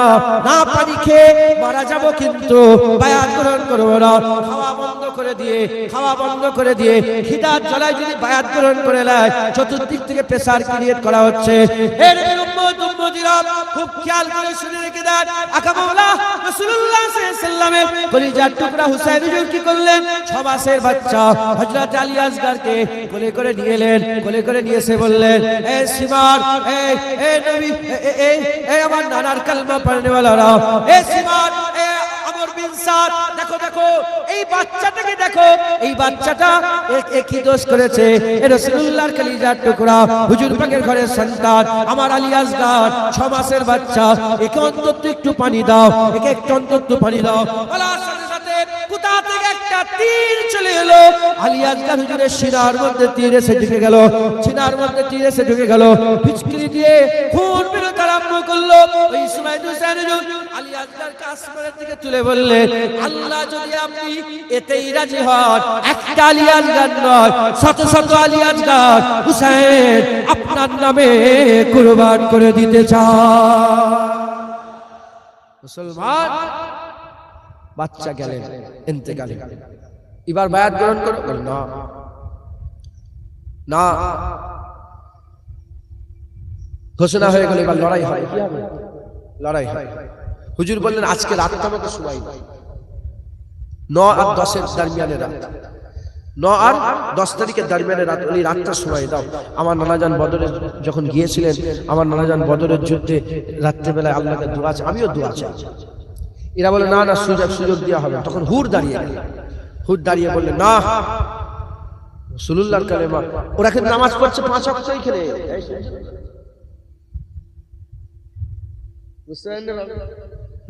না, পানি খেয়ে মারা যাব কিন্তু বায়াত গ্রহণ করব না। খাওয়া বন্ধ করে দিয়ে, খাওয়া বন্ধ করে দিয়ে খিদার জ্বালায় যদি বায়াত গ্রহণ করে লাই, চতুর্দিক থেকে প্রেসার ক্রিয়েট করা হচ্ছে। এর উম্মত উম্মতিরা, খুব খেয়াল করে শুনে রেখে দেন। আকা মাওলা রাসূলুল্লাহ সাল্লাল্লাহু আলাইহি ওয়াসাল্লামের কলিজার টুকরা হুসাইন হুজুর কি করলেন? 6 মাসের বাচ্চা হযরত আলী আসগরকে কোলে করে নিয়ে এলেন। কোলে করে নিয়ে এসে বললেন, এ সিমার, এ নবী, এ আমার নানার কালমা পড়নেওয়ালারা, এ সিমার, এ আমর বিন সাদ, দেখো দেখো এই বাচ্চাটাকে দেখো। এই বাচ্চাটা একই দোষ করেছে। এ রাসূলুল্লাহর কলিজার টুকরা, হুজুর পাকের ঘরের সন্তান, আমার আলী আসগর 6 মাসের বাচ্চা। একে অন্তত একটু পানি দাও, একে একটু অন্তত পানি দাও। বলার সাথে সাথে কোথা থেকে একটা তীর চলে এলো। আলী আসগর হুজুরের সিনার মধ্যে তীর এসে ঢুকে গেল। সিনার মধ্যে তীর এসে ঢুকে গেল। ফিচকিরি দিয়ে খুন বেরোতে আরম্ভ করলো। ওই সময় হুসাইন হুজুর আলী আসগরকে আসমানের দিকে তুলে বললেন, আল্লাহ যদি আপনি এতেই রাজি হন, একটা আলী আসগর নয়, শত শত আলী আসগর হুসাইন আপনার নামে কুরবান করে দিতে চান। মুসলমান বাচ্চা গেলেন ইন্তেকালে। এবার বায়াত গ্রহণ করো? না, না, ঘোষণা হয়ে গেল, এবার লড়াই হয়। কি হবে? লড়াই হয়। হুজুর বললেন, আজকে রাতটা আমাকে শোয়াই 9 আর 10 এর দরমিয়ানে রাত। 9 আর 10 তারিখের দরমিয়ানে রাত, ওই রাতটার সময় দাও। আমার নানাজান বদরে যখন গিয়েছিলেন, আমার নানাজান বদরের যুদ্ধে রাত্রেবেলায় আল্লাহকে দোয়া চাই, আমিও দোয়া চাই। এরা বলে না না, সুযোগ দেওয়া হবে। তখন হুর দাঁড়িয়ে গেল, হুর দাঁড়িয়ে বললেন না, রাসূলুল্লাহর কালেমা। ওরা কিন্তু নামাজ পড়ছে 5 ওয়াক্ত এখানে,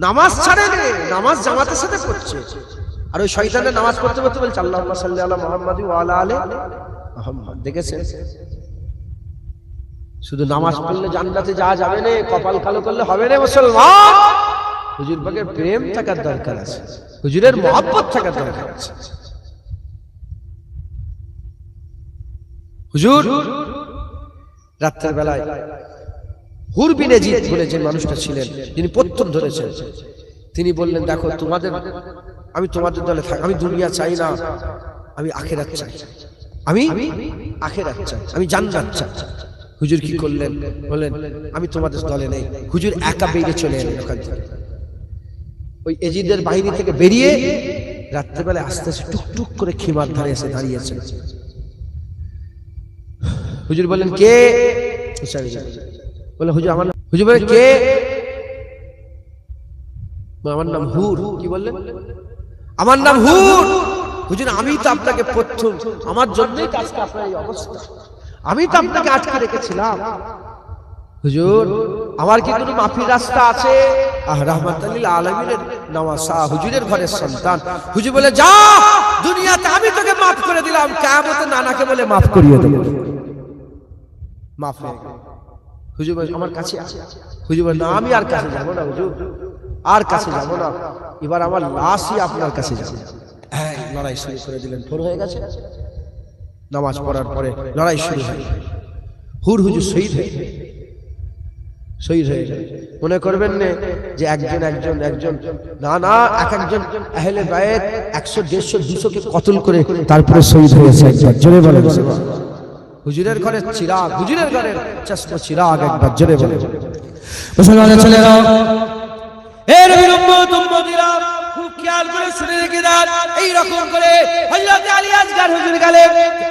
নামাজ ছাড়ে নেই, নামাজ জামাতের সাথে পড়ছে। আর ওই শয়তানের নামাজ পড়তে পড়তে বলছে আল্লাহুম্মা সাল্লি আলা মুহাম্মাদি ওয়া আলা আলি মুহাম্মাদ। দেখেছেন, শুধু নামাজ পড়লে জান্নাতে যাওয়া যাবে না, কপাল কালো করলে হবে না মুসলমান। হুজুর পাকের প্রেম থাকার দরকার আছে, হুজুরের মহব্বত থাকার দরকার আছে। হুজুর রাতের বেলায় হুর বিন ইয়াজিদ বলে যে মানুষটা ছিলেন, যিনি প্রথম ধরেছেন, তিনি বললেন দেখো আমি তোমাদের দলে থাকি, আমি দুনিয়া চাই না, আমি আখিরাত চাই, আমি আখিরাত চাই, আমি জান্নাত চাই। হুজুর কি করলেন, বললেন আমি তোমাদের দলে নেই। হুজুর একা বেরিয়ে চলে এলেন ওখান থেকে, ওই ইয়াজিদের বাহিনী থেকে বেরিয়ে রাত্রেবেলায় আস্তে আস্তে টুকটুক করে খিমার ধারে এসে দাঁড়িয়েছেন। হুজুর বললেন কে? বলে হুজুর আমার, হুজুর বলে কে? আমার নাম হুর। কি বললেন? আমার নাম হুর। হুজুর আমি তো আপনাকে প্রথম, আমার জন্যই কাজটা আপনার এই অবস্থা, আমি তো আপনাকে আটকে রেখেছিলাম। হুজুর আমার কি কোনো মাফির রাস্তা আছে? রাহমাতুল লিল আলামিনের নওয়াসা, হুজুরের ঘরের সন্তান। হুজুর বলে যা, দুনিয়াতে আমি তোকে মাফ করে দিলাম, কিয়ামতে নানাকে বলে মাফ করিয়ে দেব। মাফ হয়ে গেল। হুজুর বলে আমার কাছে আছে। হুজুর বলে না, আমি আর কাছে যাব না হুজুর, আর কাছে যাব না, এবার আমার লাশই আপনার কাছে যাবে। হ্যাঁ, লড়াই শুরু করে দিলেন। ভোর হয়ে গেছে, নামাজ পড়ার পরে লড়াই শুরু হয়। হুর হুজুর শহীদ হয়ে গেল। মনে করবেন না যে একজন না না, এক একজন আহলে বায়ত 100, 150, 200 কে কতল করে তারপরে শহীদ হয়েছে। একবার জোরে বলেন হুজুরের ঘরের চিরাগ, হুজুরের ঘরের চশমা চিরাগ, একবার জোরে বলেন। মুসলমানের ছেলেরা, এ নবীর উম্মত উম্মতিরা, খুব খেয়াল করে শুনে রেখে দেন। এই রকম করে হযরত আলী আসগর হুজুর গেলেন,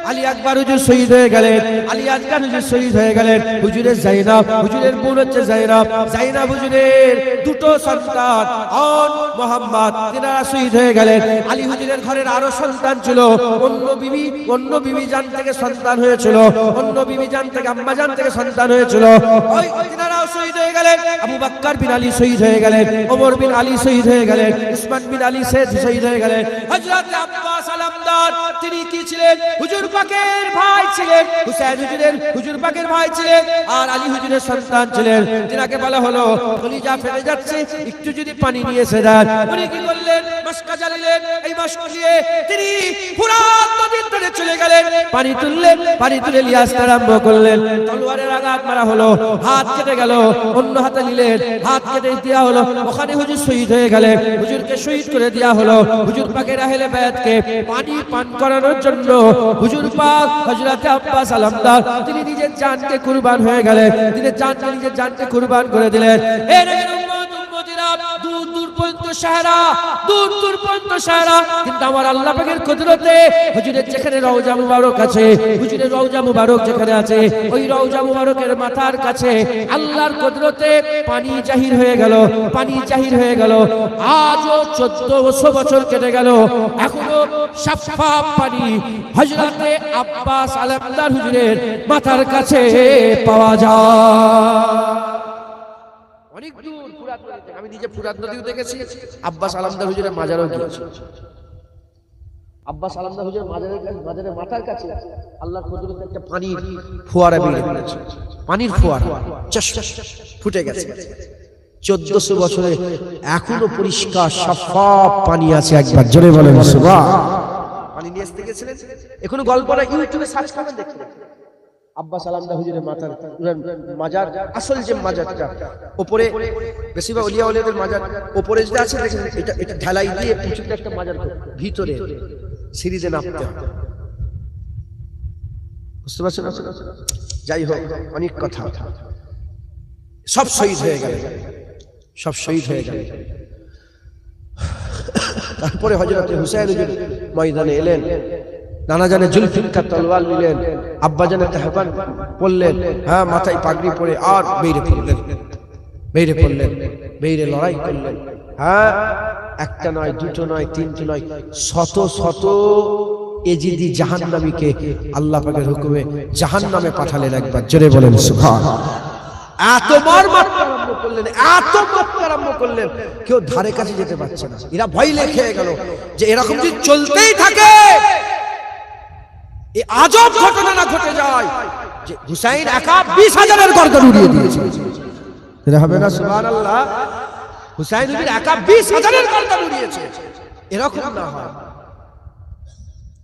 আলী আকবর হুজুর শহীদ হয়ে গেলেন, আলী আসগর হুজুর শহীদ হয়ে গেলেন। হুজুরের জাইনাব, হুজুরের বোন হচ্ছে জাইনাব, জাইনাব হুজুরের দুটো সন্তান আর মোহাম্মদ, তিনারা শহীদ হয়ে গেলেন। আলী হুজুরের ঘরের আরো সন্তান ছিল, অন্য বিবি জান থেকে সন্তান হয়েছিল, অন্য বিবি জান থেকে আম্মা জান থেকে সন্তান হয়েছিল, ওই তিনারাও শহীদ হয়ে গেলেন। আবু বকর বিন আলী শহীদ হয়ে গেলেন, ওমর বিন আলী শহীদ হয়ে গেলেন, উসমান বিন আলী শহীদ হয়ে গেলেন। হযরত আব্বাস আলমদার, তিনি কি ছিলেন? হুজুর পাকের ভাই ছিলেন, হুসাইন হুজুর পাকের ভাই ছিলেন, আর আলী হুজুরের সন্তান ছিলেন। তিনাকে বলা হলো কলিজা ফেটে যাচ্ছে, একটু যদি পানি নিয়ে এসে দেন। উনি কি করলেন? মশকা জ্বালিলেন, এই মশক দিয়ে তিনি ফুরাত নদীর তীরে চলে গেলেন, পানি তুললেন, পানি তুলে নিয়ে আসতে আরম্ভ করলেন। তলোয়ারের আঘাত মারা হলো, হাত কেটে গেল, অন্য হাতে নিলেন, হাত কেটে দেওয়া হলো, ওখানে হুজুর শহীদ হয়ে গেলেন। হুজুরকে শহীদ করে দেওয়া হলো। হুজুর পাকের আহলে বায়াতকে পানি পান করানোর জন্য হুজুর পাক হযরত আব্বাস আলমদার তিনি নিজের জানকে কুরবান হয়ে গেলেন, তিনি নিজের জানকে কুরবান করে দিলেন। এর উম্মত উম্মতিরা, দূর দূর পর্যন্ত সাহারা, দূর দূর পর্যন্ত সাহারা, কিন্তু আমার আল্লাহ পাকের কুদরতে হুজুরের যেখানে রওজা মুবারক আছে, হুজুরের রওজা মুবারক যেখানে আছে, ওই রওজা মুবারকের মাথার কাছে আল্লাহর কুদরতে পানি জাহির হয়ে গেল, পানি জাহির হয়ে গেল। আজও 1400 বছর কেটে গেল, এখনো সাফাফ পানি হযরতে আব্বাস আলমদার হুজুরের মাথার কাছে পাওয়া যায়। অনেক দূর ফুরাত নদী, আমি নিজে ফুরাত নদীও দেখেছি, আব্বাস আলমদার হুজুরের মাজারও গিয়েছি। আব্বাস আলমদার হুজুরের মাজারের মাথার কাছে আল্লাহর কুদরতে একটা পানির ফোয়ারা বেরিয়ে পড়েছে, পানির ফোয়ারা ফুটে গেছে। 1400 বছরে এখনো পরিষ্কার সাফাফ পানি আছে, একবার জোরে বলেন সুবহান। পানি নিয়ে আসতে গেছিলেন, এখনো গল্পটা ইউটিউবে সার্চ করবেন, দেখতে আব্বাস আলমদার হুজুরের মাজার, আসল যে মাজারটা উপরে, বেশিরভাগ ওলিয়া ওলিয়াদের মাজার উপরে যেটা আছে দেখেন, এটা ঢালাই দিয়ে পুচুটা একটা মাজার, ভিতরে সিঁড়িতে নামতে হয়, বুঝতে পারছেন? যাই হোক, অনেক কথা, সব শহীদ হয়ে গেল, সব শহীদ হয়ে গেল। তারপরে হযরত হুসাইন হুজুর ময়দানে এলেন, নানা জানে জুলফিকার তলোয়ার নিলেন, আব্বা জানে তেহবান পড়লেন, হ্যাঁ মাথায় পাগড়ি পরে আর বেরিয়ে পড়লেন, বেরিয়ে লড়াই করলেন। হ্যাঁ একটা নয়, দুটো নয়, তিনটে নয়, শত শত এজিদি জাহান্নামীকে আল্লাহ পাকের হুকুমে জাহান্নামে পাঠালেন। একবার জোরে বলেন সুবহানাল্লাহ। এত মারতে আরম্ভ করলেন, কেউ ধারে কাছে যেতে পারছে না। এরা ভয় খেয়ে গেল যে এরকম যদি চলতেই থাকে, এই আজব ঘটনা না ঘটে যায় যে হুসাইন একা 20,000-এর গর্দন উড়িয়ে দিয়েছে। এটা হবে না? সুবহানাল্লাহ। হুসাইন একা 20,000-এর গর্দন উড়িয়েছে, এরকম না হয়।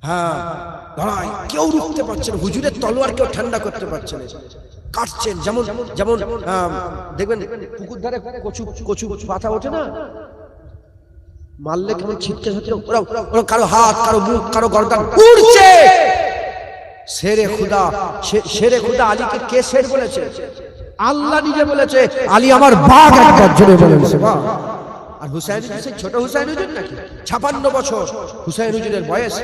হ্যাঁ লড়াই, কেউ রুখতে পারছে না, হুজুরের তলোয়ার কেউ ঠান্ডা করতে পারছে না, কাটছেন। যেমন যেমন দেখবেন পুকুর ধারে কচু পাতা ওঠে না, মারলে কেমন ছিটকে হচ্ছে, ওরা কারো হাত, কারো মুখ, কারো গর্দান উড়ছে। শেরে খুদা আলীকে কে শের বলেছে? আল্লাহ নিজে বলেছে, আলী আমার বাঘ। একবার জোরে বলেছে বাঘ। আর হুসাইন ছোট হুসাইন হুজুর নাকি? 56 বছর হুসাইন হুজুরের বয়স,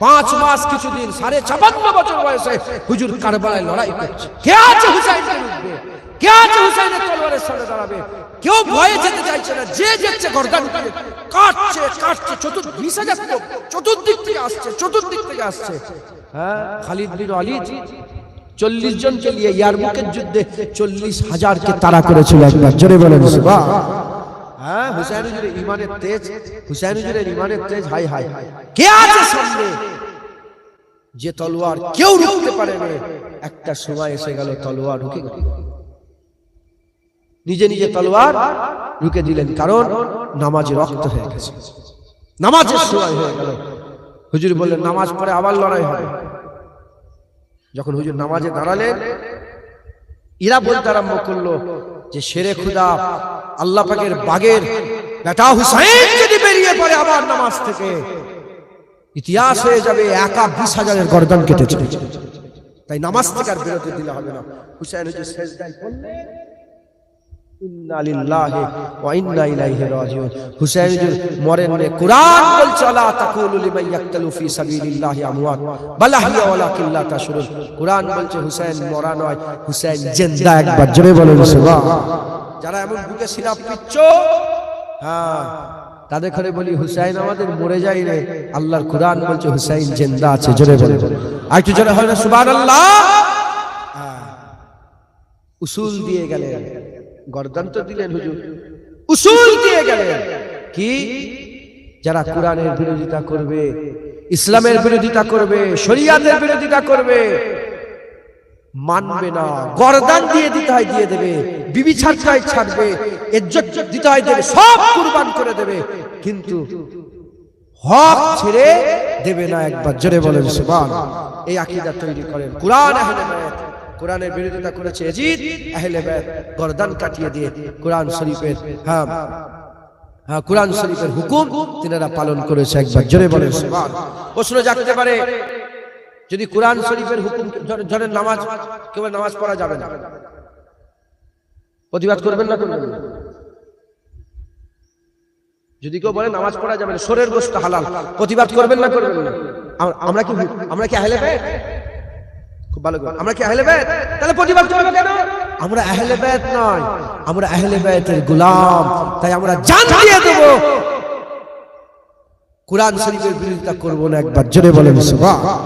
5 মাস কিছুদিন, 56.5 বছর বয়সে হুজুর কারবালায় লড়াই করছে। কে আছে হুসাইনকে রুখবে? কে আছে হুসাইনের তলোয়ারের সামনে দাঁড়াবে? কেউ ভয়ে যেতে চাইছে না, যে যাচ্ছে গর্দান কাটছে। 20,000 লোক চতুর্দিক থেকে আসছে। হ্যাঁ খালিদ বিন ওয়ালিদ 40 জনকে নিয়ে ইয়ারমুকের যুদ্ধে 40,000-কে তাড়া করেছিল। একবার জোরে বলেন সুবহানাল্লাহ। হ্যাঁ হুসাইন হুজুরের ইমানের তেজ, হাই হাই। কে আছে সামনে? যে তলোয়ার কেউ রুখতে পারে না। একটা সময় এসে গেল, তলোয়ার রুকে গেল, নিজে তলোয়ার রুকে দিলেন, কারণ নামাজে রক্ত হয়ে গেছে, নামাজের সময় হয়ে গেল। হুজুর বললেন নামাজ পড়ে আবার লড়াই হবে। যখন হুজুর নামাজে দাঁড়ালেন, এরা বলতে আরম্ভ করলো যে শেরে খুদা আল্লাহ পাকের বাগের বেটা হুসাইন যদি বেরিয়ে পড়ে আবার নামাজ থেকে, ইতিহাস হয়ে যাবে একা 20,000-এর গর্দান কেটেছে। তাই নামাজ থেকে আর বিরতি দিলে হবে না। হুসাইন হুজুর সেজদায় পড়লেন, ইন্না লিল্লাহি ওয়া ইন্না ইলাইহি রাজিউন। হুসাইন হুজুর মরেন না। কুরআন বলছে আলা তাকুলু লিমান ইয়াকতালু ফি সাবিলিল্লাহি আমওয়াত বাল আহইয়া ওয়ালাকিন লা তাশউরুন। কুরআন বলছে হুসাইন মরা নয়, হুসাইন জিন্দা। একবার জোরে বলেন সুবহানাল্লাহ। যারা এমন বুকে সিরাপ পিচ্ছ, হ্যাঁ তাদের ঘরে বলি হুসাইন আমাদের মরে যায় রে, আল্লাহর কুরআন বলছে হুসাইন জিন্দা আছে। জোরে বলেন, আর একটু জোরে হয় না সুবহানাল্লাহ। উসুল দিয়ে গেলেন, গর্দান তো দিলেন হুজুর, উসুল দিয়ে গেলেন কি? যারা কোরআনের বিরোধিতা করবে, ইসলামের বিরোধিতা করবে, শরিয়াতের বিরোধিতা করবে, মানবে না, গর্দান দিয়ে দিতে হয় দিয়ে দেবে, বিবি ছাড়বে, ইজ্জত দিতে হয় দেবে, সব কুরবান করে দেবে, কিন্তু হক ছেড়ে দেবে না। একবার জোরে বলেন সুবহানাল্লাহ। এই আকীদা তৈরি করেন। কুরআন আহলে বায়াত কোরআনের বিরোধিতা করেছে, এজিদ আহলে বায়াত গর্দান কাটিয়ে দিয়ে কোরআন শরীফের কোরআন শরীফের হুকুম তিনারা পালন করেছে। একবার জোরে বলেন সুবহানাল্লাহ। প্রশ্ন জাগতে পারে, যদি কোরআন শরীফের হুকুম জনের নামাজ, কেউ নামাজ পড়া যাবে না, প্রতিবাদ করবেন না? করবেন না? যদি কেউ বলে নামাজ পড়া যাবে না, শরীর গোশত হালাল, প্রতিবাদ করবেন না? করবেন না? আমরা কি আহলে বায়াত? খুব ভালো করে, আমরা কি আহলে বায়াত? তাহলে প্রতিবাদ করবে কেন? আমরা আহলে বায়াত নয়, আমরা আহলে বায়াতের গোলাম। তাই আমরা জান দিয়ে দেব, কোরআন শরীফের বিরোধিতা করব না। একবার জোরে বলেন সুবহানাল্লাহ।